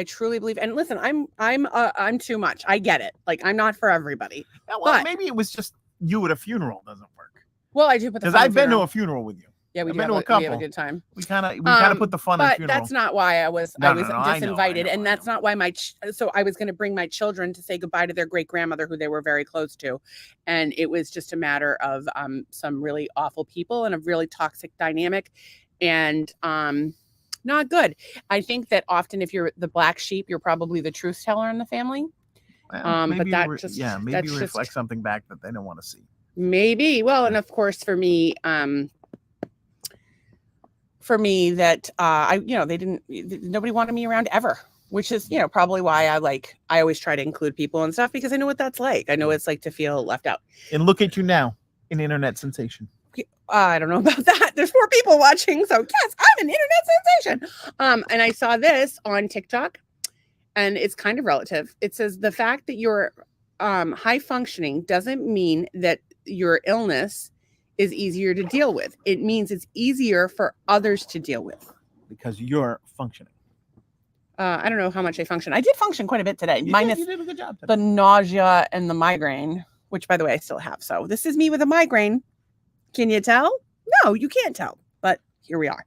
truly believe, and listen, I'm too much. I get it. Like, I'm not for everybody. Yeah, well, maybe it was just you at a funeral doesn't work. Well, I do put the because I've been to a funeral with you. Yeah, we have a good time. We kind of put the fun in the funeral. But that's not why I was disinvited, and that's not why so I was going to bring my children to say goodbye to their great grandmother, who they were very close to, and it was just a matter of some really awful people and a really toxic dynamic, and not good. I think that often if you're the black sheep, you're probably the truth teller in the family. But that reflects something back that they don't want to see. Maybe. Well, and of course for me that nobody wanted me around ever, which is, probably why I always try to include people and stuff, because I know what that's like. I know what it's like to feel left out. And look at you now, an internet sensation. I don't know about that. There's 4 people watching. So yes, I'm an internet sensation. And I saw this on TikTok, and it's kind of relative. It says the fact that you're high functioning doesn't mean that your illness is easier to deal with. It means it's easier for others to deal with. Because you're functioning. I don't know how much I function. I did function quite a bit today. You did a good job today. The nausea and the migraine, which, by the way, I still have. So this is me with a migraine. Can you tell? No, you can't tell. But here we are.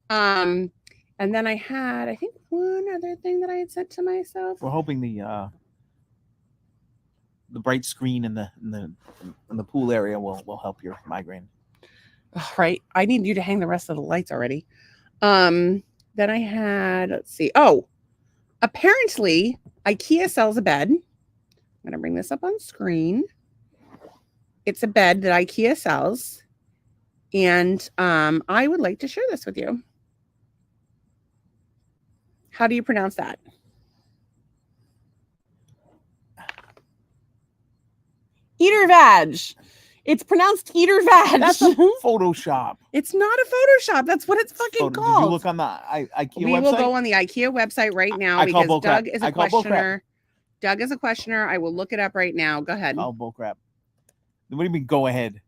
And then I had, I think, one other thing that I had sent to myself. We're hoping the bright screen in the pool area will help your migraine. Right. I need you to hang the rest of the lights already. Then I had, let's see. Oh, apparently IKEA sells a bed. I'm going to bring this up on screen. It's a bed that IKEA sells. And I would like to share this with you. How do you pronounce that? Eater Vag. It's pronounced Eater Vag. That's a Photoshop. It's not a Photoshop. That's what it's fucking called. Did you look on the IKEA website? We will go on the IKEA website right now because Doug is a questioner. Doug is a questioner. I will look it up right now. Go ahead. Oh, bullcrap. What do you mean, go ahead?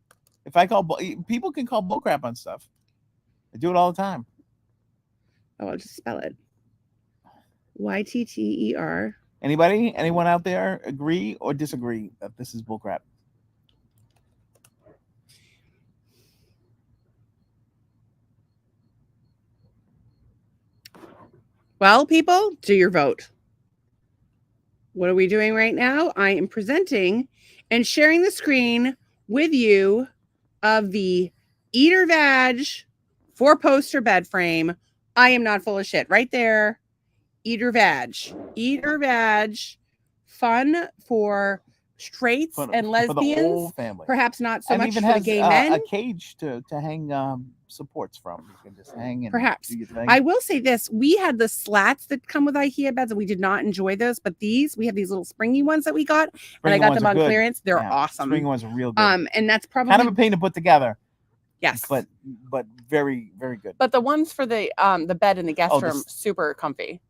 If I call, people can call bullcrap on stuff. I do it all the time. Oh, I'll just spell it. YTTER. Anybody? Anyone out there agree or disagree that this is bullcrap? Well, people, do your vote. What are we doing right now? I am presenting and sharing the screen with you of the Eater Vag 4-poster bed frame. I am not full of shit. Right there. Eater Vag. Eater Vag. Fun for straights and lesbians. For the whole family. Perhaps not so and much even for has, the gay men. A cage to hang supports from. You can just hang and perhaps. do your thing. I will say this. We had the slats that come with IKEA beds and we did not enjoy those, but we have these little springy ones that we got and I got them on clearance. They're awesome. Springy ones are real good. And that's probably kind of a pain to put together. Yes. But very, very good. But the ones for the bed in the guest room, super comfy.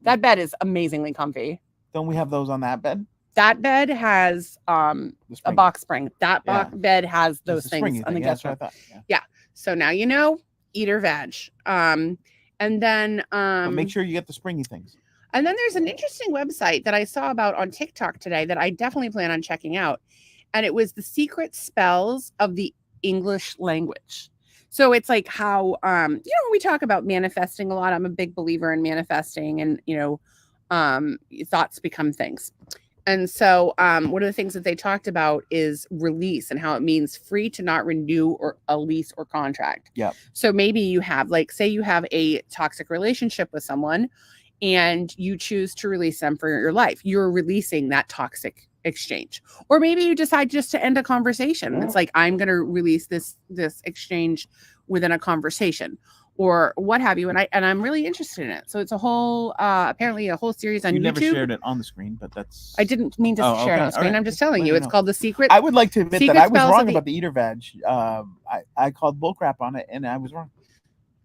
That bed is amazingly comfy. Don't we have those on that bed? That bed has a box spring. That bed has those things on the guest room. Yeah. So now you know, Eater Vag. And then but make sure you get the springy things. And then there's an interesting website that I saw about on TikTok today that I definitely plan on checking out. And it was the secret spells of the English language. So it's like how we talk about manifesting a lot. I'm a big believer in manifesting and thoughts become things. And so one of the things that they talked about is release and how it means free to not renew or a lease or contract. Yeah. So maybe you have, like, say you have a toxic relationship with someone and you choose to release them for your life. You're releasing that toxic exchange. Or maybe you decide just to end a conversation. It's like, I'm going to release this exchange within a conversation or what have you. And I'm really interested in it. So it's a whole, apparently a whole series on YouTube. You never shared it on the screen, but that's... I didn't mean to share it on the screen. Right. I'm just telling you, it's called The Secret. I would like to admit that I was wrong about the Eater Vag. I called bullcrap on it and I was wrong.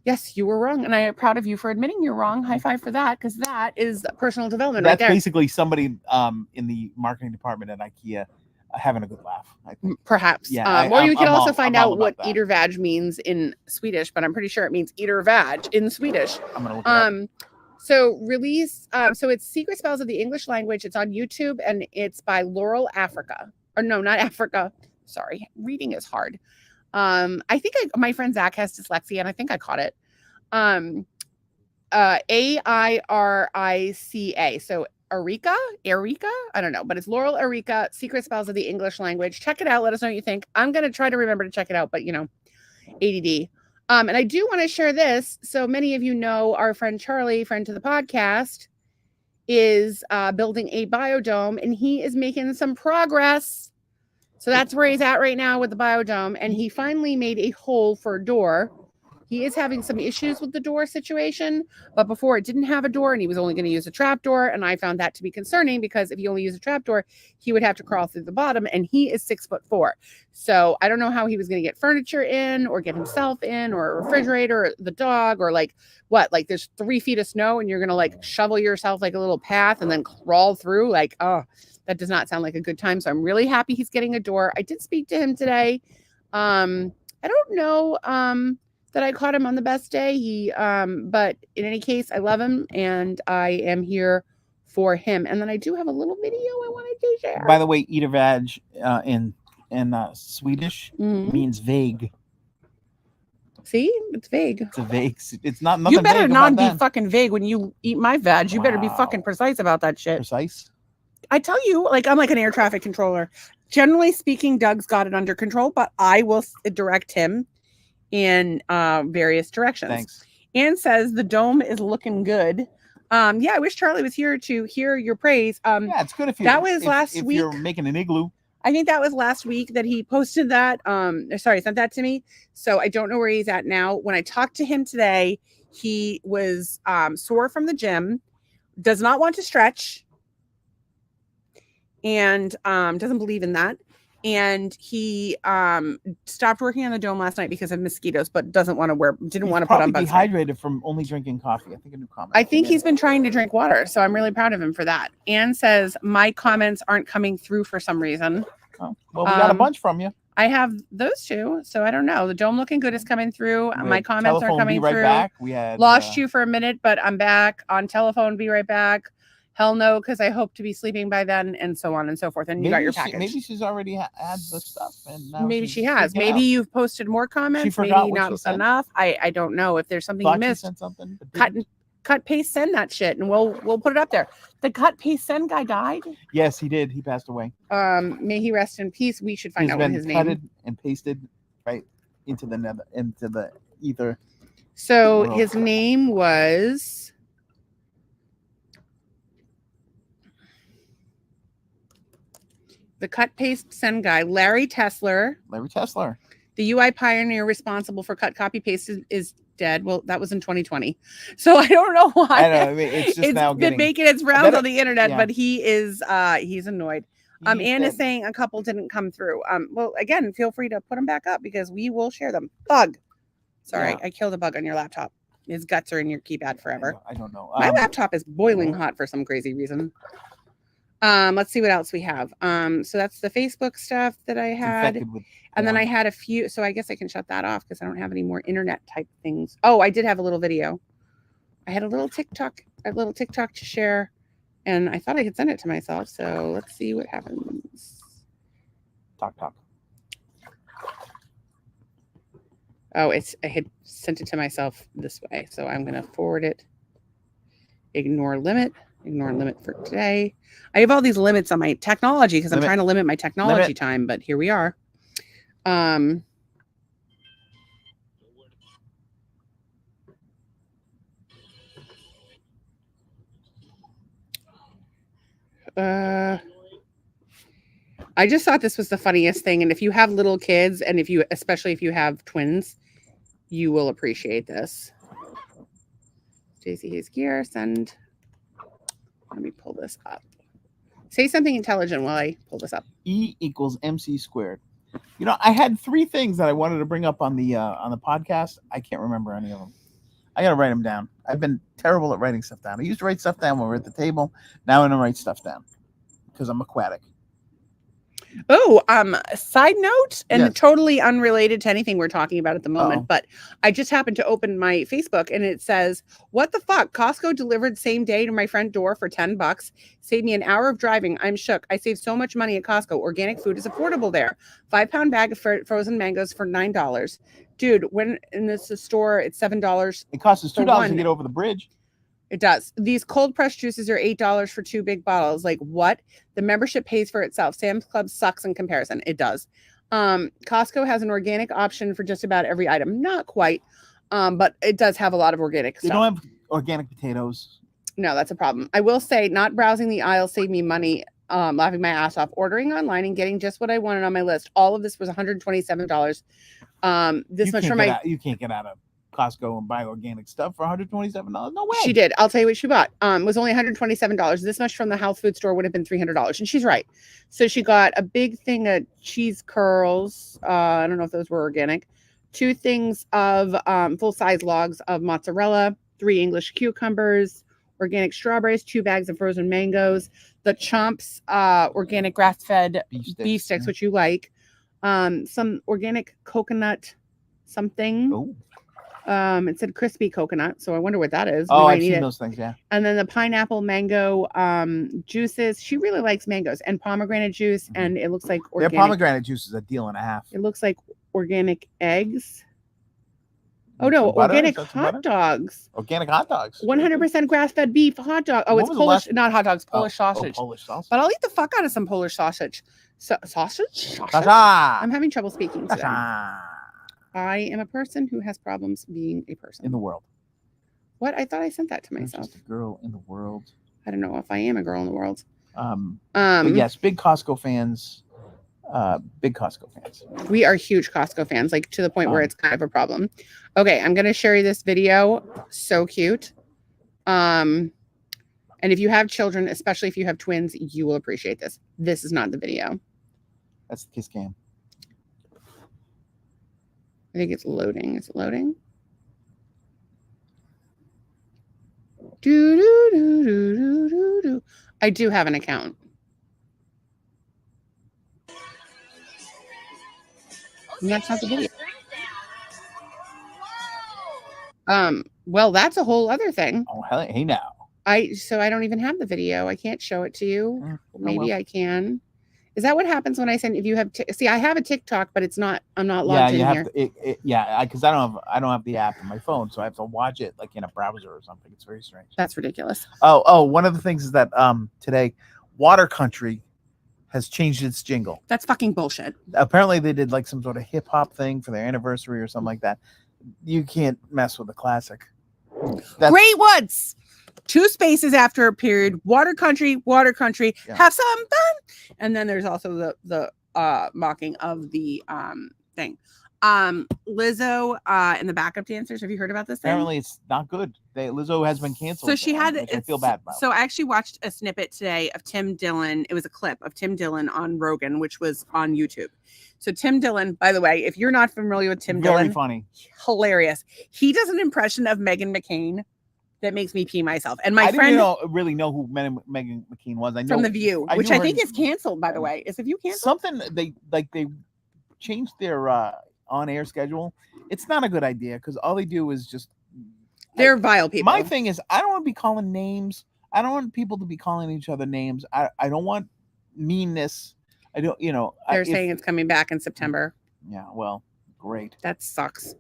Yes, you were wrong. And I am proud of you for admitting you're wrong. High five for that, because that is personal development right there. That's basically somebody in the marketing department at IKEA having a good laugh, I think. Perhaps. Yeah, or you can also find out what Eater Vag means in Swedish, but I'm pretty sure it means Eater Vag in Swedish. I'm going to look it up. So release, so it's Secret Spells of the English Language. It's on YouTube and it's by Laurel Africa. Or no, not Africa. Sorry, reading is hard. I think my friend Zach has dyslexia and I think I caught it. AIRICA. So Erica, I don't know, but it's Laurel Erica, Secret Spells of the English Language. Check it out. Let us know what you think. I'm going to try to remember to check it out, but ADD. And I do want to share this. So many of you know our friend Charlie, friend to the podcast, is building a biodome and he is making some progress. So that's where he's at right now with the biodome. And he finally made a hole for a door. He is having some issues with the door situation, but before it didn't have a door and he was only going to use a trap door. And I found that to be concerning because if he only used a trap door, he would have to crawl through the bottom and he is 6'4". So I don't know how he was going to get furniture in or get himself in or a refrigerator, or the dog, or like there's 3 feet of snow and you're going to like shovel yourself like a little path and then crawl through that does not sound like a good time. So I'm really happy he's getting a door. I did speak to him today. I don't know that I caught him on the best day. But in any case, I love him and I am here for him. And then I do have a little video I wanted to share. By the way, Eater Vag in Swedish means vague. See, it's vague. It's a vague. It's not. Nothing you better vague not about be that. fucking vague when you eat my vag. You better be fucking precise about that shit. Precise. I tell you, I'm like an air traffic controller. Generally speaking, Doug's got it under control, but I will direct him in various directions. Thanks. Anne says the dome is looking good. Yeah, I wish Charlie was here to hear your praise. Yeah, it's good if you. That was last week. If you're making an igloo. I think that was last week that he posted that. Sent that to me. So I don't know where he's at now. When I talked to him today, he was sore from the gym, does not want to stretch, and doesn't believe in that. And he stopped working on the dome last night because of mosquitoes, but didn't want to put on bug spray. Dehydrated from only drinking coffee. I think a new comment. I think he's been trying to drink water, so I'm really proud of him for that. Anne says my comments aren't coming through for some reason. Oh, well, we got a bunch from you. I have those two, so I don't know. The dome looking good is coming through. My comments are coming through. Back. We had lost you for a minute, but I'm back on telephone. Be right back. Hell no, because I hope to be sleeping by then, and so on and so forth. And you got your package. Maybe she's already had the stuff, and now maybe she has. Maybe you've posted more comments. She forgot maybe not enough. I don't know if there's something you missed. Sent something, cut paste send that shit, and we'll put it up there. The cut paste send guy died. Yes, he did. He passed away. May he rest in peace. We should find out what his name. Cutted and pasted right into the ether. So his name was. The cut paste send guy, Larry Tesler. The UI pioneer responsible for cut copy paste is dead. Well, that was in 2020. So I don't know why. I know. I mean, it's just now been making its rounds on the internet, but he is he's annoyed. Anne is saying a couple didn't come through. Well, again, feel free to put them back up because we will share them. Bug. Sorry, I killed a bug on your laptop. His guts are in your keypad forever. I don't know. My laptop is boiling hot for some crazy reason. Let's see what else we have. So that's the Facebook stuff that I had. And then I had a few. So I guess I can shut that off because I don't have any more internet type things. Oh, I did have a little video. I had a little TikTok to share. And I thought I could send it to myself. So let's see what happens. Talk. Oh, I had sent it to myself this way. So I'm going to forward it. Ignore limit for today. I have all these limits on my technology because I'm trying to limit my technology time, but here we are. I just thought this was the funniest thing. And if you have little kids and especially if you have twins, you will appreciate this. JC Hayes Gear, send. Let me pull this up. Say something intelligent while I pull this up. E equals MC squared. You know, I had 3 things that I wanted to bring up on the podcast. I can't remember any of them. I got to write them down. I've been terrible at writing stuff down. I used to write stuff down when we were at the table. Now I'm going to write stuff down because I'm aquatic. Oh, side note, and totally unrelated to anything we're talking about at the moment, but I just happened to open my Facebook and it says, what the fuck? Costco delivered same day to my front door for $10. Saved me an hour of driving. I'm shook. I saved so much money at Costco. Organic food is affordable there. 5-pound bag of frozen mangoes for $9. Dude, when in this store, it's $7. It costs us $2 to get over the bridge. It does. These cold pressed juices are $8 for 2 big bottles. Like what? The membership pays for itself. Sam's Club sucks in comparison. It does. Costco has an organic option for just about every item. Not quite, but it does have a lot of organic stuff. They don't have organic potatoes. No, that's a problem. I will say not browsing the aisle saved me money, laughing my ass off. Ordering online and getting just what I wanted on my list. All of this was $127. You can't get out of Costco and buy organic stuff for $127. No way. She did. I'll tell you what she bought. It was only $127. This much from the health food store would have been $300. And she's right. So she got a big thing of cheese curls. I don't know if those were organic. 2 things of full-size logs of mozzarella, 3 English cucumbers, organic strawberries, 2 bags of frozen mangoes, the Chomps organic grass-fed beef sticks, which you like, some organic coconut something. Oh. It said crispy coconut, so I wonder what that is. Oh, I've seen those things, yeah. And then the pineapple mango juices. She really likes mangoes and pomegranate juice, and it looks like organic. Their pomegranate juice is a deal and a half. It looks like organic eggs. Oh no, organic hot dogs. Organic hot dogs. 100% grass-fed beef hot dog. Oh, it's Polish, not hot dogs, Polish sausage. Polish sausage. But I'll eat the fuck out of some Polish sausage. Sausage? I'm having trouble speaking today. I am a person who has problems being a person in the world. What? I thought I sent that to You're myself. just a girl in the world. I don't know if I am a girl in the world. But yes, big Costco fans. Big Costco fans. We are huge Costco fans, like to the point where it's kind of a problem. Okay, I'm gonna share you this video. So cute. And if you have children, especially if you have twins, you will appreciate this. This is not the video. That's the kiss cam. I think it's loading. Is it loading? Do, do, do, do, do, do, do. I do have an account. And that's not the video. Well, that's a whole other thing. Oh, hey now. So I don't even have the video. I can't show it to you. Maybe well. I can. Is that what happens when I send? If you have, see, I have a TikTok, but it's not. I'm not logged in here. Because I don't have the app on my phone, so I have to watch it like in a browser or something. It's very strange. That's ridiculous. Oh, one of the things is that today, Water Country has changed its jingle. That's fucking bullshit. Apparently, they did like some sort of hip hop thing for their anniversary or something like that. You can't mess with a classic. Great Woods. 2 spaces after a period. Water Country. Yeah. Have some fun. And then there's also the mocking of the thing. Lizzo and the backup dancers. Have you heard about this thing? Apparently, it's not good. Lizzo has been canceled. So she had. I feel bad about. So I actually watched a snippet today of Tim Dillon. It was a clip of Tim Dillon on Rogan, which was on YouTube. So Tim Dillon, by the way, if you're not familiar with Tim Dillon, very funny, hilarious. He does an impression of Meghan McCain that makes me pee myself. And my friend didn't really know who Meghan McCain was. I know from The View, which I think is canceled. By the way, is The View canceled? Something they changed their on-air schedule. It's not a good idea because all they do is just they're vile people. My thing is, I don't want to be calling names. I don't want people to be calling each other names. I don't want meanness. I don't, They're saying it's coming back in September. Yeah, well, great. That sucks.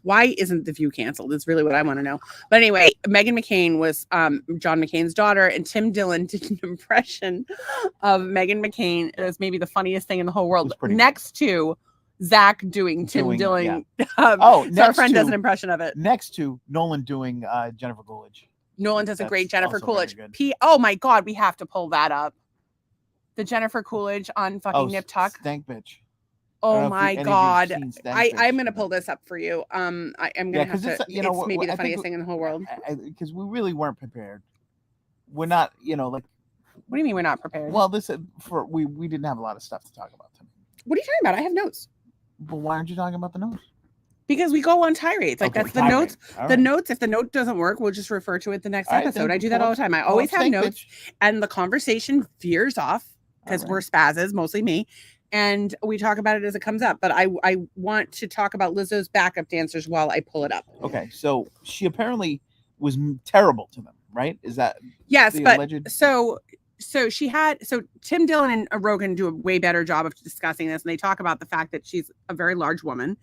Why isn't The View canceled? Is really what I want to know. But anyway, Meghan McCain was John McCain's daughter, and Tim Dillon did an impression of Meghan McCain. It was maybe the funniest thing in the whole world. Next to Zach doing Tim Dillon. Yeah. So our friend does an impression of it. Next to Nolan doing Jennifer Coolidge. Nolan does a great Jennifer Coolidge. Oh my God, we have to pull that up. The Jennifer Coolidge on fucking Nip Tuck. Stank bitch. Oh my God. I'm going to pull this up for you. I'm going to have to, it's maybe the funniest thing in the whole world. Because we really weren't prepared. We're not, What do you mean we're not prepared? Well, we didn't have a lot of stuff to talk about tonight. What are you talking about? I have notes. But why aren't you talking about the notes? Because we go on tirades. Like that's the notes. The notes, if the note doesn't work, we'll just refer to it the next episode. I do that all the time. I always have notes and the conversation veers off because we're spazzes, mostly me. And we talk about it as it comes up. But I want to talk about Lizzo's backup dancers while I pull it up. Okay. So she apparently was terrible to them, right? Is that yes? But alleged? So Tim Dillon and Rogan do a way better job of discussing this. And they talk about the fact that she's a very large woman.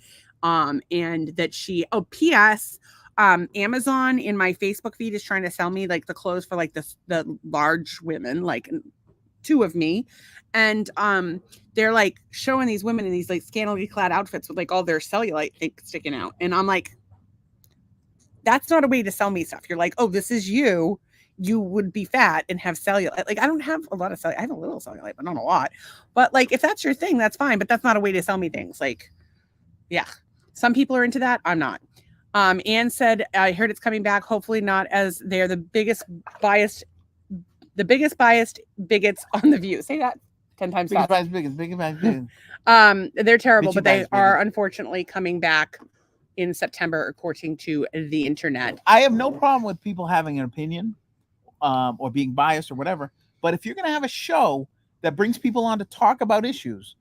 And that she, P.S. Amazon in my Facebook feed is trying to sell me like the clothes for like the large women, like 2 of me. And they're like showing these women in these like scantily clad outfits with like all their cellulite sticking out. And I'm like, that's not a way to sell me stuff. You're like, oh, this is you. You would be fat and have cellulite. Like, I don't have a lot of cellulite. I have a little cellulite, but not a lot. But like, if that's your thing, that's fine. But that's not a way to sell me things. Like, yeah. Some people are into that. I'm not. Anne said, I heard it's coming back. Hopefully not, as they're the biggest biased bigots on The View. Say that 10 times fast. They're terrible, but they are unfortunately coming back in September, according to the internet. I have no problem with people having an opinion or being biased or whatever. But if you're going to have a show that brings people on to talk about issues,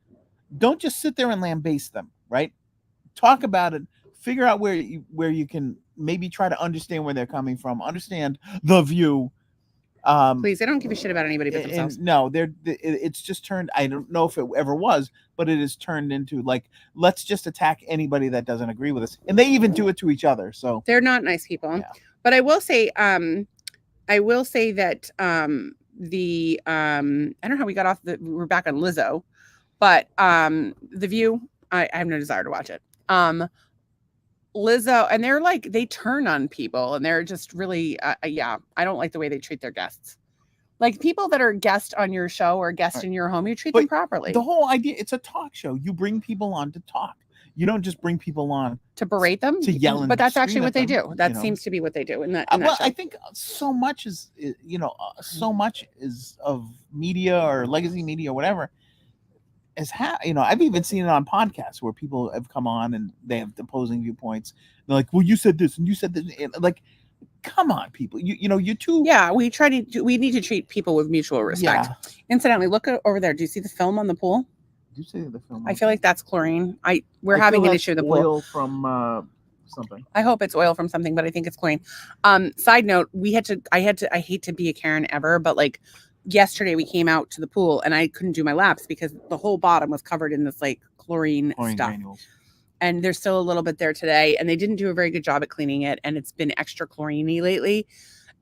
don't just sit there and lambaste them, right? Talk about it, figure out where you can maybe try to understand where they're coming from, understand The View. Please, they don't give a shit about anybody but themselves. No, it's just turned, I don't know if it ever was, but it has turned into like, let's just attack anybody that doesn't agree with us. And they even do it to each other. So they're not nice people. Yeah. But I will say that I don't know how we got off we're back on Lizzo, but The View, I have no desire to watch it. Lizzo, and they're like, they turn on people, and they're just really, yeah, I don't like the way they treat their guests. Like people that are guest on your show or guest in your home, you treat them properly. The whole idea, it's a talk show. You bring people on to talk. You don't just bring people on to berate them, to yell, but that's actually what they do. That seems to be what they do in that. Well, I think so much is, so much is of media or legacy media or whatever. I've even seen it on podcasts where people have come on and they have opposing viewpoints. They're like, "Well, you said this and you said this." Like, come on, people. You too. Yeah, we need to treat people with mutual respect. Yeah. Incidentally, look over there. Do you see the film on the pool? Do you see the film? I feel like that's chlorine. We're having an issue with the pool. Oil from something. I hope it's oil from something, but I think it's chlorine. Side note, I hate to be a Karen ever, but like yesterday we came out to the pool and I couldn't do my laps because the whole bottom was covered in this like chlorine stuff. Granules. And there's still a little bit there today, and they didn't do a very good job at cleaning it, and it's been extra chlorine-y lately.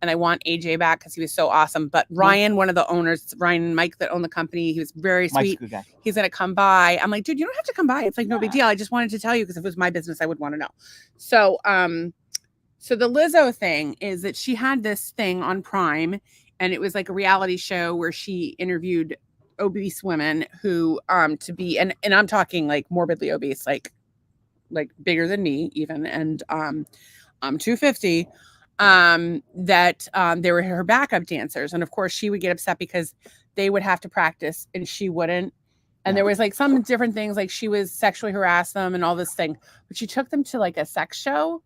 And I want AJ back because he was so awesome. But Ryan, one of the owners, Ryan and Mike that own the company, he was very sweet. Mike's a good guy. He's gonna come by. I'm like, dude, you don't have to come by. It's like no big deal. I just wanted to tell you because if it was my business, I would want to know. So, so the Lizzo thing is that she had this thing on Prime, and it was like a reality show where she interviewed obese women who to be and I'm talking like morbidly obese, like bigger than me even, and I'm 250, that they were her backup dancers, and of course she would get upset because they would have to practice and she wouldn't, and there was like some different things, like she was sexually harassed them and all this thing, but she took them to like a sex show,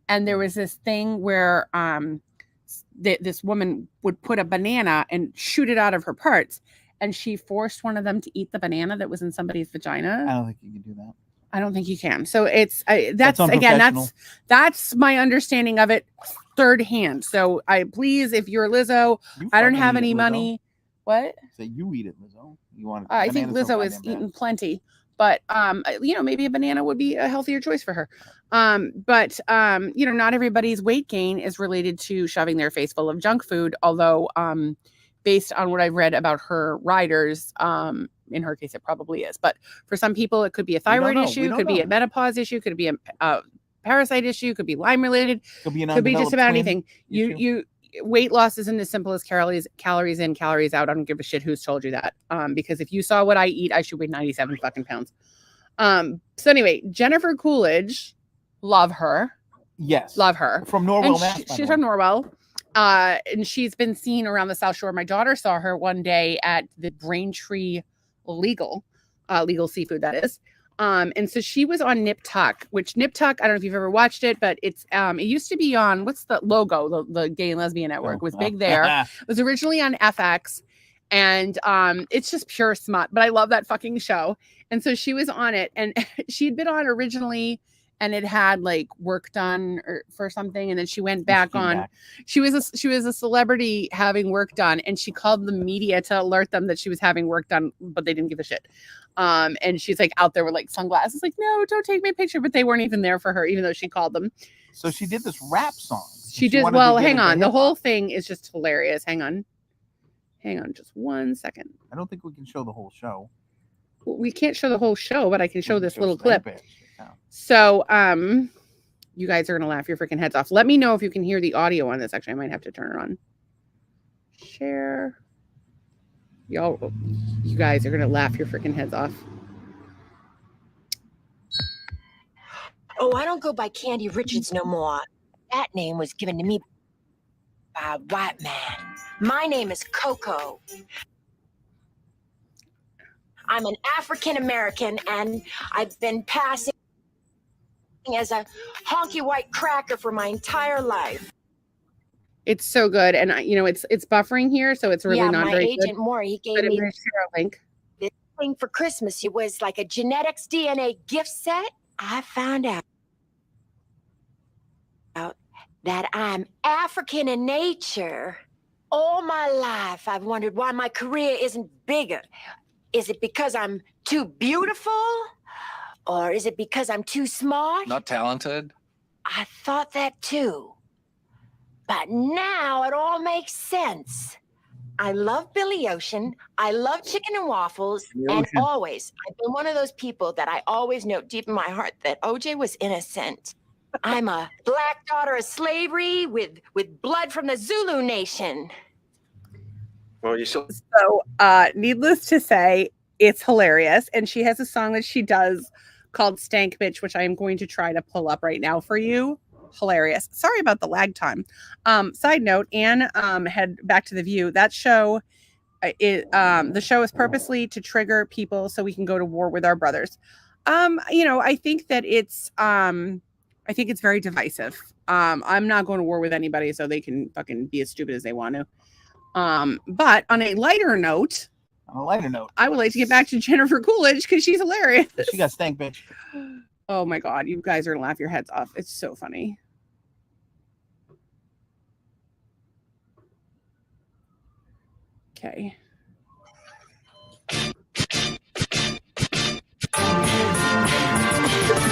and there was this thing where this woman would put a banana and shoot it out of her parts, and she forced one of them to eat the banana that was in somebody's vagina. I don't think you can do that. I don't think you can. So that's my understanding of it third hand. So please, if you're Lizzo, I don't have any money. What? So you eat it, Lizzo. You want? I think Lizzo is eating plenty, but maybe a banana would be a healthier choice for her. But not everybody's weight gain is related to shoving their face full of junk food. Although, based on what I've read about her riders, in her case, it probably is. But for some people, it could be a thyroid issue, could be a menopause issue, could be a parasite issue, could be Lyme related, could be just about anything. You weight loss isn't as simple as calories in, calories out. I don't give a shit who's told you that. Because if you saw what I eat, I should weigh 97 fucking pounds. So anyway, Jennifer Coolidge, love her. Yes, love her from Norwell. She's from Norwell. And she's been seen around the South Shore. My daughter saw her one day at the Braintree Legal Seafood, that is. And so she was on Nip Tuck, which Nip Tuck, I don't know if you've ever watched it, but it's it used to be on, what's the logo? The Gay and Lesbian Network was big there. It was originally on FX, and it's just pure smut, but I love that fucking show. And so she was on it, and she'd been on originally, and it had like work done for something, and then she went back on. She was a celebrity having work done, and she called the media to alert them that she was having work done, but they didn't give a shit. And she's like out there with like sunglasses, like, no, don't take my picture, but they weren't even there for her, even though she called them. So she did this rap song. She did. Well, hang on. The whole thing is just hilarious. Hang on, just 1 second. I don't think we can show the whole show. Well, we can't show the whole show, but I can show this little clip. So, you guys are going to laugh your freaking heads off. Let me know if you can hear the audio on this. Actually, I might have to turn it on. Share. You guys are going to laugh your freaking heads off. Oh, I don't go by Candy Richards no more. That name was given to me by a white man. My name is Coco. I'm an African American, and I've been passing as a honky white cracker for my entire life. It's so good, and it's buffering here, so it's really not very good. My agent Maury, he gave me a link. This thing for Christmas. It was like a genetics DNA gift set. I found out that I'm African in nature. All my life, I've wondered why my career isn't bigger. Is it because I'm too beautiful? Or is it because I'm too smart? Not talented? I thought that too. But now it all makes sense. I love Billy Ocean. I love chicken and waffles. And always, I've been one of those people that I always know deep in my heart that OJ was innocent. I'm a black daughter of slavery with blood from the Zulu nation. Well, so, needless to say, it's hilarious. And she has a song that she does called Stank Bitch, which I am going to try to pull up right now for you. Hilarious. Sorry about the lag time. Side note, Anne had Back to the View. That show, the show is purposely to trigger people so we can go to war with our brothers. I think that it's very divisive. I'm not going to war with anybody so they can fucking be as stupid as they want to. But on a lighter note, I would like to get back to Jennifer Coolidge because she's hilarious. She got stank bitch. Oh my God, you guys are gonna laugh your heads off. It's so funny. Okay.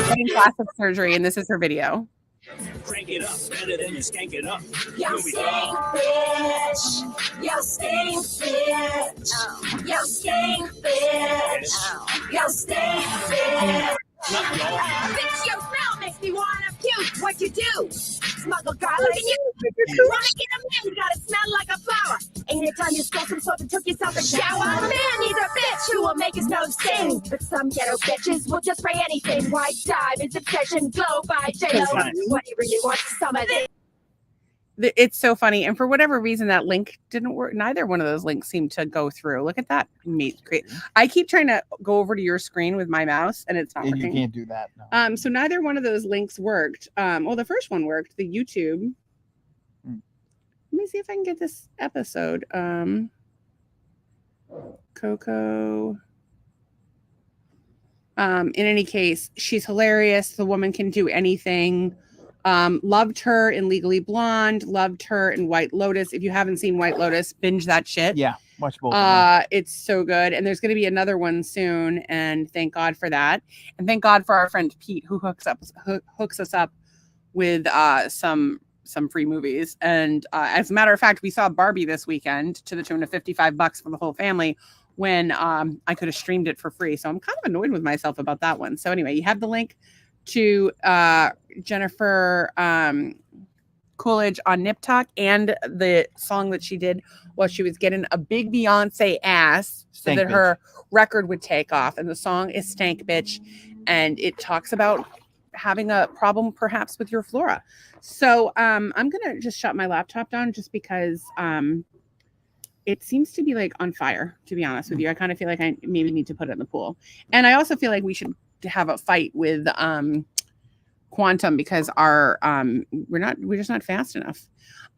Getting plastic surgery, and this is her video. Crank it up, better than you skank it up. Yo, stink, bitch. Yo, stink, bitch. Yo, stink, bitch. Yo, stink, bitch. Bitch, your smell makes me wanna puke. What you do? Smuggle garlic in you. Wanna get a man, you gotta smell like a flower. Ain't it time you stole some soap and took yourself a shower? Man needs a bitch who will make his nose sting. But some ghetto bitches will just spray anything. White diamonds, obsession, glow by J-Lo. What he really wants is some of this. It's so funny. And for whatever reason, that link didn't work. Neither one of those links seemed to go through. Look at that. Great. I keep trying to go over to your screen with my mouse and it's not working. You can't do that. No. So neither one of those links worked. Well, the first one worked, the YouTube. Let me see if I can get this episode. Coco. In any case, she's hilarious. The woman can do anything. Loved her in Legally Blonde, loved her in White Lotus. If you haven't seen White Lotus, binge that shit. Yeah, watch both. It's so good. And there's going to be another one soon. And thank God for that. And thank God for our friend Pete, who hooks us up with some free movies. And as a matter of fact, we saw Barbie this weekend to the tune of $55 for the whole family when I could have streamed it for free. So I'm kind of annoyed with myself about that one. So anyway, you have the link to Jennifer Coolidge on Nip Tuck and the song that she did while she was getting a big Beyonce ass so that her record would take off. And the song is Stank Bitch. And it talks about having a problem perhaps with your flora. So I'm going to just shut my laptop down just because it seems to be like on fire, to be honest with you. I kind of feel like I maybe need to put it in the pool. And I also feel like we should have a fight with Quantum because we're just not fast enough.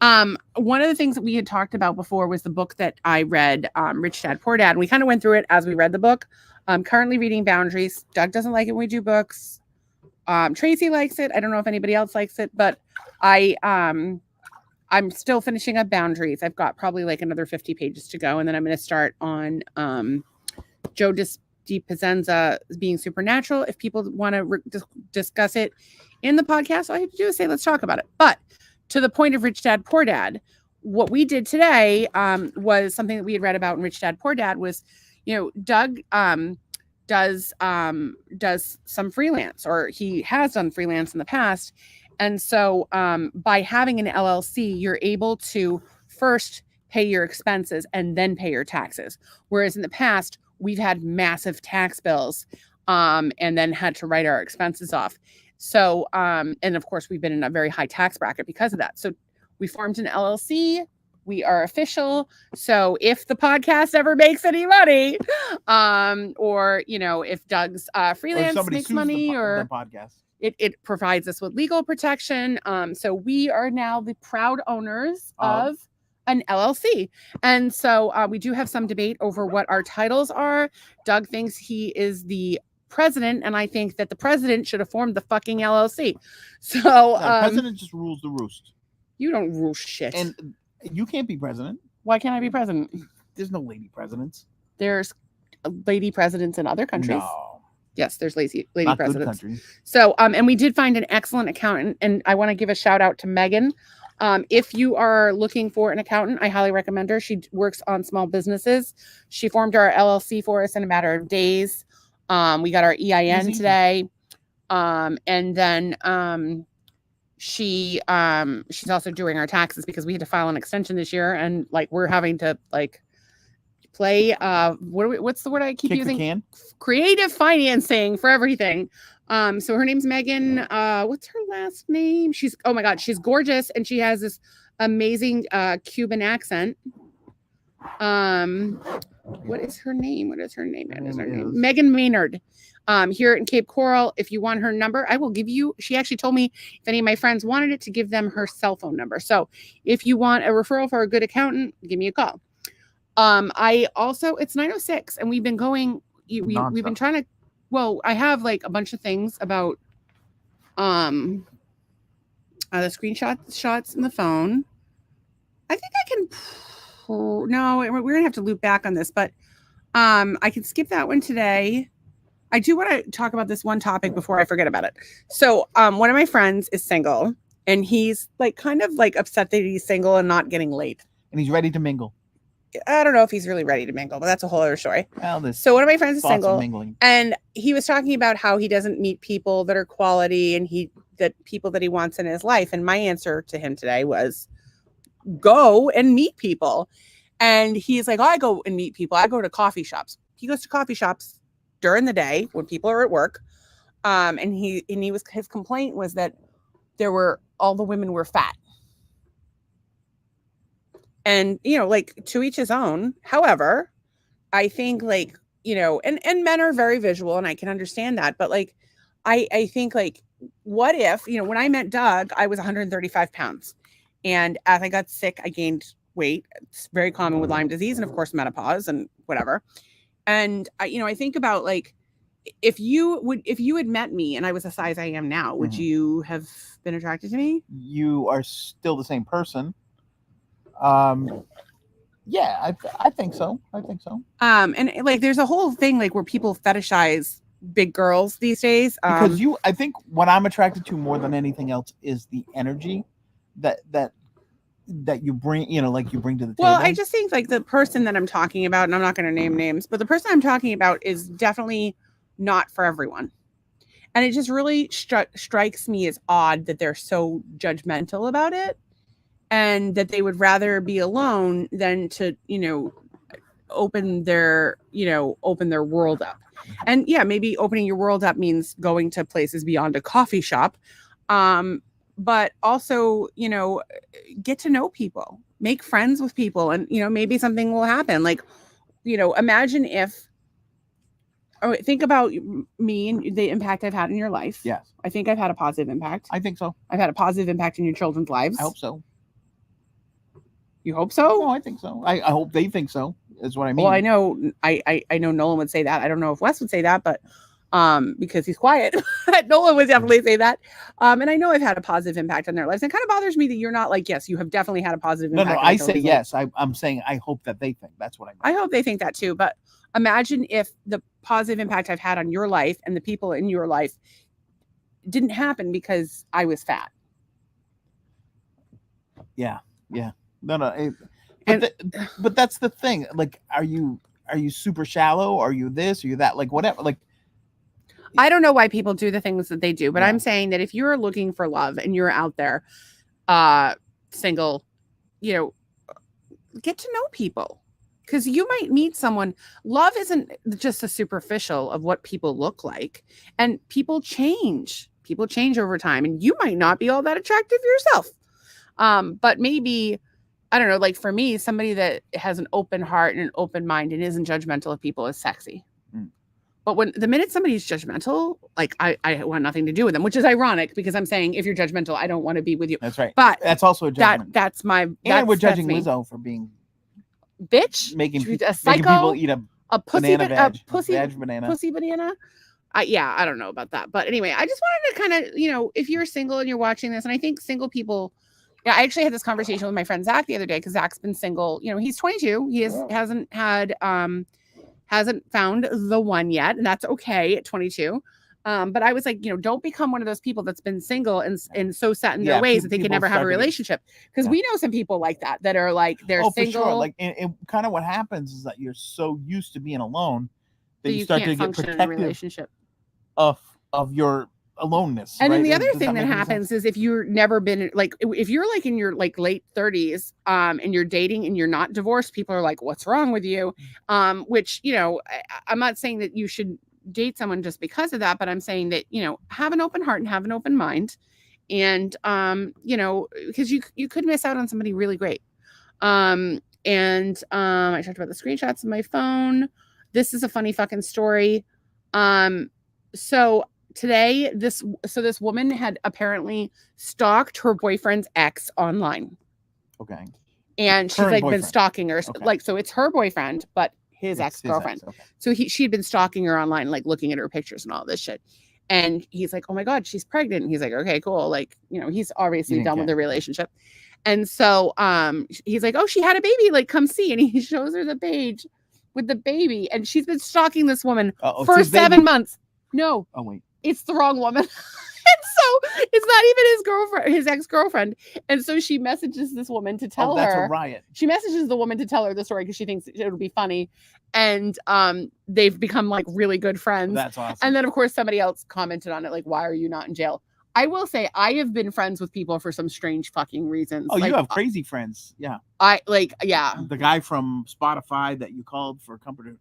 One of the things that we had talked about before was the book that I read, Rich Dad Poor Dad, and we kind of went through it as we read the book. I'm currently reading Boundaries. Doug doesn't like it when we do books. Tracy likes it. I don't know if anybody else likes it, but I'm still finishing up Boundaries. I've got probably like another 50 pages to go, and then I'm going to start on Joe Dispenza being supernatural. If people want to discuss it in the podcast, all you have to do is say, let's talk about it. But to the point of Rich Dad, Poor Dad, what we did today was something that we had read about in Rich Dad, Poor Dad was, Doug does some freelance, or he has done freelance in the past. And so by having an LLC, you're able to first pay your expenses and then pay your taxes. Whereas in the past, we've had massive tax bills and then had to write our expenses off. So, and of course, we've been in a very high tax bracket because of that. So we formed an LLC. We are official. So if the podcast ever makes any money, or, if Doug's freelance makes money or podcast, it provides us with legal protection. So we are now the proud owners of an LLC. And so we do have some debate over what our titles are. Doug thinks he is the president, and I think that the president should have formed the fucking LLC. So the president just rules the roost. You don't rule shit. And you can't be president. Why can't I be president? There's no lady presidents. There's lady presidents in other countries. No. Yes, there's lady Not presidents. Good countries. So, and we did find an excellent accountant, and I want to give a shout out to Megan If you are looking for an accountant, I highly recommend her. She works on small businesses. She formed our LLC for us in a matter of days. We got our EIN today. And then she's also doing our taxes because we had to file an extension this year, and like we're having to like play what's the word I keep using? Creative financing for everything. So her name's Megan. What's her last name? Oh my god, she's gorgeous, and she has this amazing Cuban accent. What is her name? Megan Maynard. Here in Cape Coral. If you want her number, I will give you. She actually told me if any of my friends wanted it to give them her cell phone number. So if you want a referral for a good accountant, give me a call. It's 9:06 and we've been going. We've been trying to. Well, I have like a bunch of things about the shots in the phone. I think I can. No, we're gonna have to loop back on this, but I can skip that one today. I do want to talk about this one topic before I forget about it. So, one of my friends is single, and he's like kind of like upset that he's single and not getting laid, and he's ready to mingle. I don't know if he's really ready to mingle, but that's a whole other story. Well, so one of my friends is single, and he was talking about how he doesn't meet people that are quality, and people that he wants in his life. And my answer to him today was, go and meet people. And he's like, I go and meet people. I go to coffee shops. He goes to coffee shops during the day when people are at work. And his complaint was that all the women were fat. And, like to each his own. However, I think like, and men are very visual and I can understand that. But like, I think like, what if, when I met Doug, I was 135 pounds. And as I got sick, I gained weight. It's very common with Lyme disease and of course menopause and whatever. And I think about like, if you had met me and I was the size I am now, would you have been attracted to me? You are still the same person. Yeah, I think so. And like, there's a whole thing like where people fetishize big girls these days. Because I think what I'm attracted to more than anything else is the energy that you bring, like you bring to the table. Well, I just think like the person that I'm talking about, and I'm not going to name names, but the person I'm talking about is definitely not for everyone. And it just really strikes me as odd that they're so judgmental about it. And that they would rather be alone than to, open their world up. And yeah, maybe opening your world up means going to places beyond a coffee shop. But also, get to know people, make friends with people, and, maybe something will happen. Like, imagine if, think about me and the impact I've had in your life. Yes. I think I've had a positive impact. I think so. I've had a positive impact in your children's lives. I hope so. You hope so? No, I think so. I hope they think so, is what I mean. Well, I know Nolan would say that. I don't know if Wes would say that, but because he's quiet. Nolan would definitely say that. And I know I've had a positive impact on their lives. It kind of bothers me that you're not like, yes, you have definitely had a positive impact. No, I say yes. I'm saying I hope that they think. That's what I mean. I hope they think that too. But imagine if the positive impact I've had on your life and the people in your life didn't happen because I was fat. Yeah. No. But that's the thing. Like, are you super shallow? Are you this? Are you that? Like, whatever. Like, I don't know why people do the things that they do, but I'm saying that if you're looking for love and you're out there, single, get to know people, because you might meet someone. Love isn't just a superficial of what people look like, and people change. People change over time, and you might not be all that attractive yourself. But maybe, I don't know, like for me, somebody that has an open heart and an open mind and isn't judgmental of people is sexy. But the minute somebody's judgmental, like I want nothing to do with them, which is ironic because I'm saying if you're judgmental, I don't want to be with you. That's right. But that's also a judgment. That's my. And we're judging Lizzo for being bitch, making a psycho, making people eat a pussy banana. Pussy banana. I don't know about that, but anyway, I just wanted to kind of, if you're single and you're watching this, and I think single people. Yeah, I actually had this conversation with my friend Zach the other day because Zach's been single. He's 22. He hasn't found the one yet, and that's okay at 22. But I was like, don't become one of those people that's been single and so set in their ways that they can never have a relationship. Because we know some people like that are like, they're single. For sure. Like, and kind of what happens is that you're so used to being alone that you start to get function in a relationship of your aloneness. And right? then the other thing that happens is if you're never been like, if you're like in your like late 30s, and you're dating and you're not divorced, people are like, what's wrong with you? Which, I'm not saying that you should date someone just because of that, but I'm saying that, have an open heart and have an open mind. And, because you could miss out on somebody really great. I talked about the screenshots of my phone. This is a funny fucking story. So today, this woman had apparently stalked her boyfriend's ex online. Okay. And she's like been stalking her. Okay. Like, so it's her boyfriend, but his ex-girlfriend. Okay. So she'd been stalking her online, like looking at her pictures and all this shit. And he's like, oh my God, she's pregnant. And he's like, okay, cool. Like, he's obviously done with the relationship. And so he's like, oh, she had a baby. Like, come see. And he shows her the page with the baby. And she's been stalking this woman for 7 months. No. Oh, wait. It's the wrong woman. And so it's not even his girlfriend, his ex-girlfriend. And so she messages this woman to tell her. That's a riot. She messages the woman to tell her the story because she thinks it'll be funny. And they've become like really good friends. That's awesome. And then of course somebody else commented on it, like, why are you not in jail? I will say I have been friends with people for some strange fucking reasons. Oh, like, you have crazy friends. Yeah. The guy from Spotify that you called for company.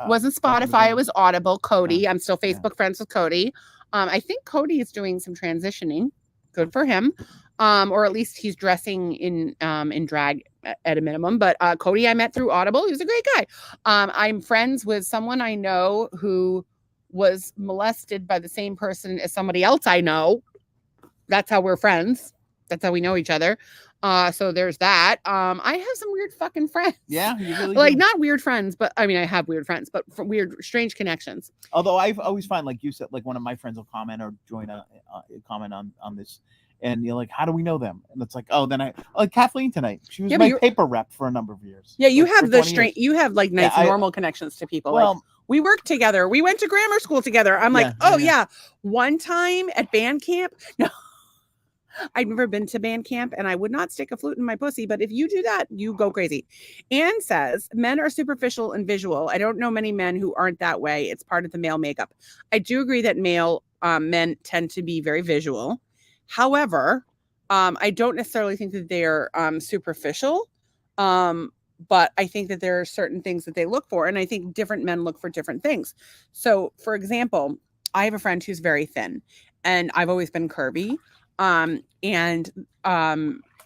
Wasn't Spotify, it was Audible. Cody. Yeah. I'm still Facebook friends with Cody. I think Cody is doing some transitioning. Good for him. Or at least he's dressing in drag at a minimum. But Cody I met through Audible. He was a great guy. I'm friends with someone I know who was molested by the same person as somebody else I know. That's how we're friends. That's how we know each other. So there's that. I have some weird fucking friends. Yeah, you really like do. Not weird friends, but I mean I have weird friends, but for weird, strange connections. Although I've always find, like you said, like one of my friends will comment or join a comment on this, and you're like, how do we know them? And it's like, oh, then like Kathleen tonight. She was my paper rep for a number of years. Yeah, you have the strange. You have like nice normal connections to people. Well, like, we worked together. We went to grammar school together. I'm like, yeah. One time at band camp. No. I've never been to band camp and I would not stick a flute in my pussy, but if you do that, you go crazy. Anne says, men are superficial and visual. I don't know many men who aren't that way. It's part of the male makeup. I do agree that male men tend to be very visual. However, I don't necessarily think that they're superficial, but I think that there are certain things that they look for, and I think different men look for different things. So, for example, I have a friend who's very thin, and I've always been curvy.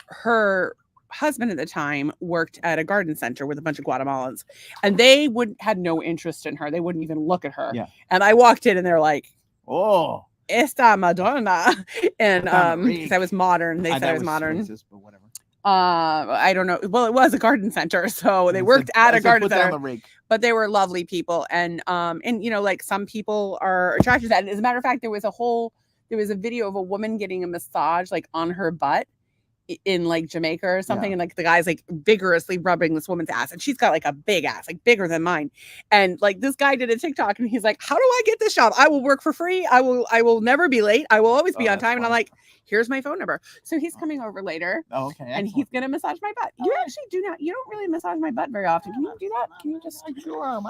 Her husband at the time worked at a garden center with a bunch of Guatemalans, and they had no interest in her. They wouldn't even look at her. Yeah. And I walked in and they're like, oh, esta Madonna. And, cause I was modern. They said I was modern. Racist, but whatever. I don't know. Well, it was a garden center. So they worked at a garden center, but they were lovely people. And like some people are attracted to that. And as a matter of fact, there was a video of a woman getting a massage like on her butt in like Jamaica or something. Yeah. And like the guy's like vigorously rubbing this woman's ass, and she's got like a big ass, like bigger than mine. And like this guy did a TikTok and he's like, how do I get this job? I will work for free. I will never be late. I will always be on time. Funny. And I'm like, here's my phone number. So he's coming over later. Oh, okay. Excellent. And he's going to massage my butt. You actually do not, you don't really massage my butt very often. Can you do that? Can you just, sure.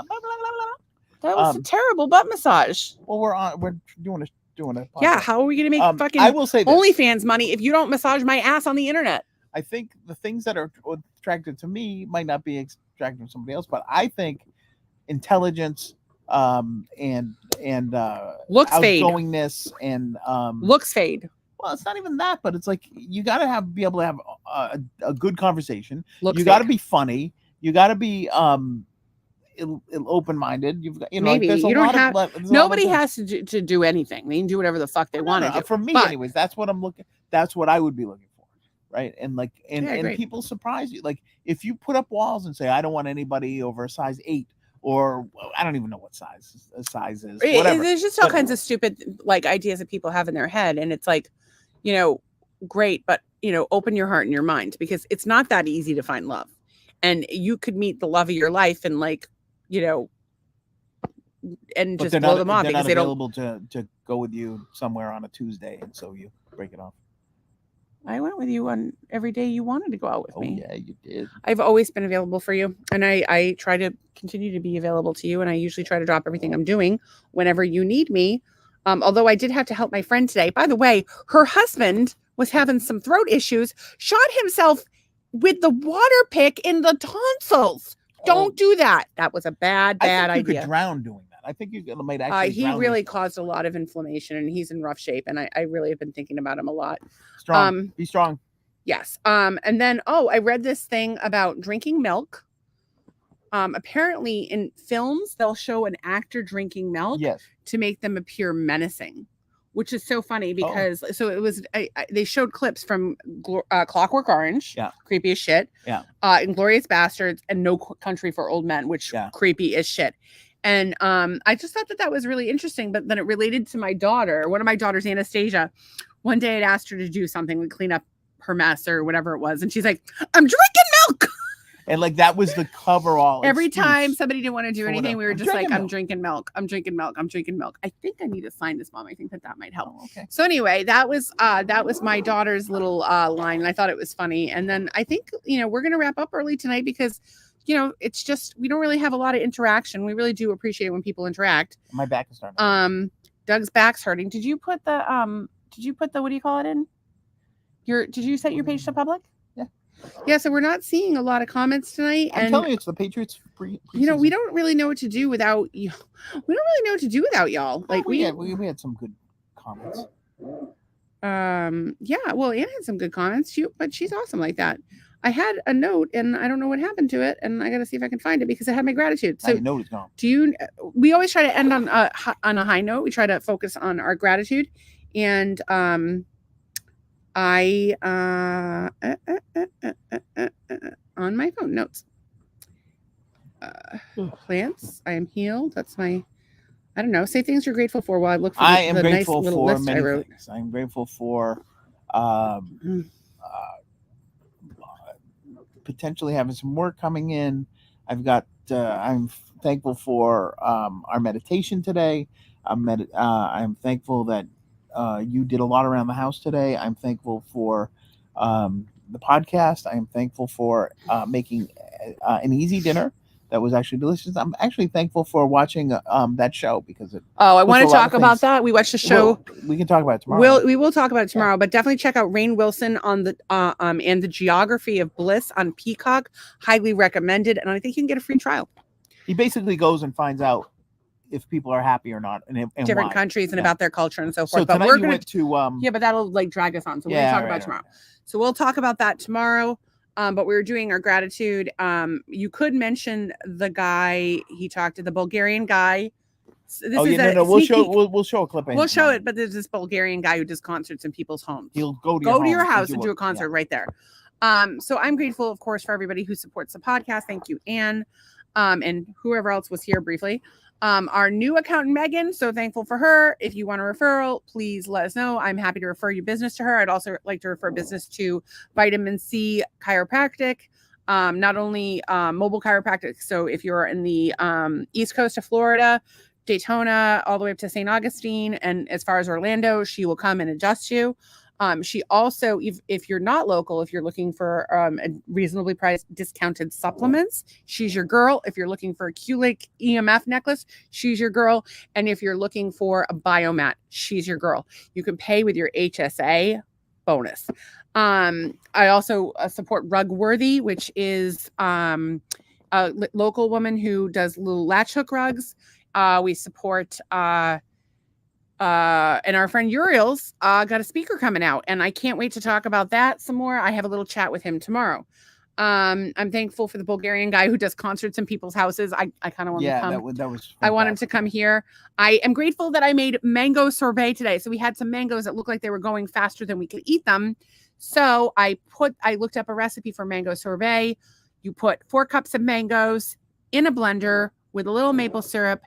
That was a terrible butt massage. Well, we're doing a yeah, how are we going to make fucking I will say this. OnlyFans money if you don't massage my ass on the internet? I think the things that are attractive to me might not be attractive to somebody else, but I think intelligence and looks outgoingness fade. And looks fade. Well, it's not even that, but it's like you got to be able to have a good conversation. You got to be funny. You got to be open-minded. You've got, maybe like, you don't have. Nobody has to do anything. They can do whatever the fuck they want to do. For me, anyways, that's what I'm looking. That's what I would be looking for, right? And like, and people surprise you. Like if you put up walls and say, I don't want anybody over a size 8, or I don't even know what size is. Whatever. There's just all kinds of stupid like ideas that people have in their head, and it's like, great, but open your heart and your mind, because it's not that easy to find love, and you could meet the love of your life in like, and But just they're blow not, them off they're because not they don't. available to go with you somewhere on a Tuesday, and so you break it off. I went with you on every day you wanted to go out with me. Yeah, you did. I've always been available for you, and I try to continue to be available to you, and I usually try to drop everything I'm doing whenever you need me. Although I did have to help my friend today. By the way, her husband was having some throat issues, shot himself with the water pick in the tonsils. Don't do that. That was a bad I think you idea. could drown doing that. I think you might actually. He really caused a lot of inflammation, and he's in rough shape. And I really have been thinking about him a lot. Strong. Be strong. Yes. And then I read this thing about drinking milk. Apparently, in films, they'll show an actor drinking milk to make them appear menacing, which is so funny because so it was. They showed clips from Clockwork Orange, creepy as shit. Inglourious Bastards, and No Country for Old Men, which creepy as shit. And I just thought that was really interesting. But then it related to my daughter. One of my daughters, Anastasia. One day I'd asked her to do something to clean up her mess or whatever it was, and she's like, "I'm drinking milk." And like that was the coverall. Every time somebody didn't want to do anything, we were just like, "I'm drinking milk. I'm drinking milk. I'm drinking milk." I think I need to sign this, Mom. I think that might help. Okay. So anyway, that was my daughter's little line, and I thought it was funny. And then I think we're gonna wrap up early tonight because it's just we don't really have a lot of interaction. We really do appreciate when people interact. My back is starting. Doug's back's hurting. Did you put the what do you call it in? Did you set your page to public? Yeah, so we're not seeing a lot of comments tonight. I'm telling you, it's the Patriots. We don't really know what to do without you. We don't really know what to do without y'all. Like we had some good comments. Yeah, well, Anne had some good comments. But she's awesome like that. I had a note and I don't know what happened to it, and I got to see if I can find it because I had my gratitude. So note is gone. We always try to end on a high note. We try to focus on our gratitude, and I on my phone notes. Plants. I am healed. That's my. I don't know. Say things you're grateful for while I look for the nice little list I wrote. Things. I'm grateful for potentially having some work coming in. I'm thankful for our meditation today. I'm thankful that you did a lot around the house today. I'm thankful for the podcast. I am thankful for making an easy dinner that was actually delicious. I'm actually thankful for watching that show because it. Oh, I want to talk about that. We watched the show. We can talk about it tomorrow. We will talk about it tomorrow, but definitely check out Rainn Wilson on the and the Geography of Bliss on Peacock. Highly recommended, and I think you can get a free trial. He basically goes and finds out if people are happy or not, and different why. Countries and about their culture and so forth. So but tonight we're you gonna went to but that'll like drag us on. So we're gonna talk about it tomorrow. So we'll talk about that tomorrow. But we were doing our gratitude. You could mention the guy he talked to, the Bulgarian guy. So we'll show a clip. We'll show it, but there's this Bulgarian guy who does concerts in people's homes. He'll go to your house and do a concert right there. So I'm grateful, of course, for everybody who supports the podcast. Thank you, Anne, and whoever else was here briefly. Our new accountant, Megan, so thankful for her. If you want a referral, please let us know. I'm happy to refer your business to her. I'd also like to refer business to Vitamin C Chiropractic, not only mobile chiropractic. So if you're in the East Coast of Florida, Daytona, all the way up to St. Augustine, and as far as Orlando, she will come and adjust you. She also, if you're not local, if you're looking for a reasonably priced discounted supplements, she's your girl. If you're looking for a Q-Lake EMF necklace, she's your girl. And if you're looking for a biomat, she's your girl. You can pay with your HSA bonus. I also support Rugworthy, which is a local woman who does little latch hook rugs. We support and our friend Uriel's got a speaker coming out, and I can't wait to talk about that some more. I have a little chat with him tomorrow. I'm thankful for the Bulgarian guy who does concerts in people's houses. I kind of want to come. That was fantastic. I want him to come here. I am grateful that I made mango sorbet today. So we had some mangoes that looked like they were going faster than we could eat them. So I looked up a recipe for mango sorbet. You put 4 cups of mangoes in a blender with a little maple syrup,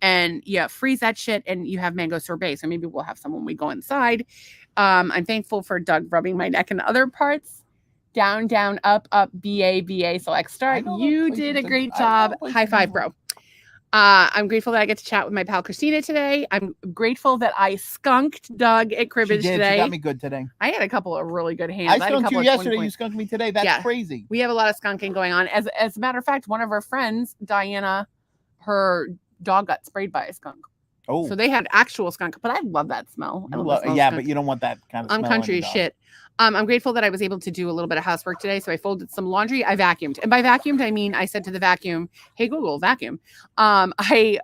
and freeze that shit, and you have mango sorbet. So maybe we'll have some when we go inside. I'm thankful for Doug rubbing my neck and other parts. Down, down, up, up, BA, BA, select start. You did a great job. High five, bro. I'm grateful that I get to chat with my pal Christina today. I'm grateful that I skunked Doug at cribbage today. She got me good today. I had a couple of really good hands. I skunked you yesterday. You skunked me today. That's crazy. We have a lot of skunking going on. As a matter of fact, one of our friends, Diana, her dog got sprayed by a skunk. Oh, so they had actual skunk, but I love that smell. Yeah, but you don't want that kind of smell. I'm country as shit. I'm grateful that I was able to do a little bit of housework today. So I folded some laundry. I vacuumed. And by vacuumed, I mean, I said to the vacuum, hey, Google, vacuum. I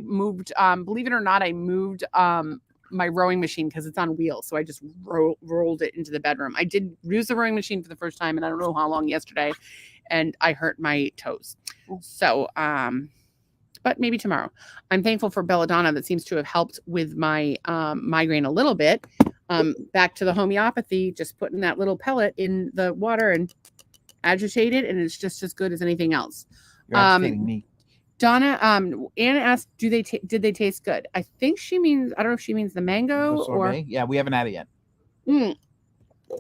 moved, believe it or not, I moved my rowing machine because it's on wheels. So I just rolled it into the bedroom. I did use the rowing machine for the first time, and I don't know how long yesterday, and I hurt my toes. So, but maybe tomorrow. I'm thankful for belladonna that seems to have helped with my migraine a little bit. Back to the homeopathy, just putting that little pellet in the water and agitate it, and it's just as good as anything else. You're agitating me. Donna, Anna asked, did they taste good? I think she means, I don't know if she means the mango or yeah, we haven't had it yet.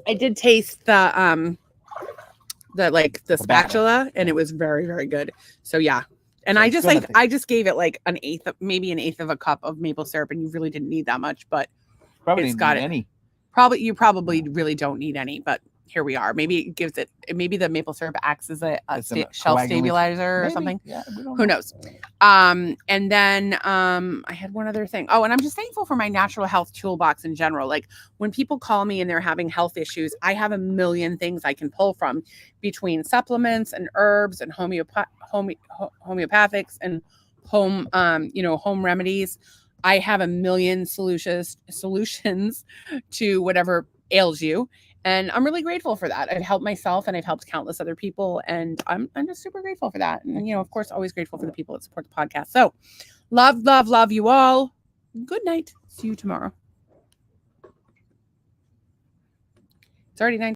I did taste the spatula, and it was very, very good. So yeah. And so I just gave it like maybe an eighth of a cup of maple syrup, and you really didn't need that much, but probably got any. You probably really don't need any, but here we are. Maybe it gives it. Maybe the maple syrup acts as a shelf stabilizer or something. Yeah, who knows? And then I had one other thing. Oh, and I'm just thankful for my natural health toolbox in general. Like when people call me and they're having health issues, I have a million things I can pull from between supplements and herbs and homeopathics and home remedies. I have a million solutions to whatever ails you. And I'm really grateful for that. I've helped myself and I've helped countless other people. And I'm just super grateful for that. And, of course, always grateful for the people that support the podcast. So love you all. Good night. See you tomorrow. It's already 9.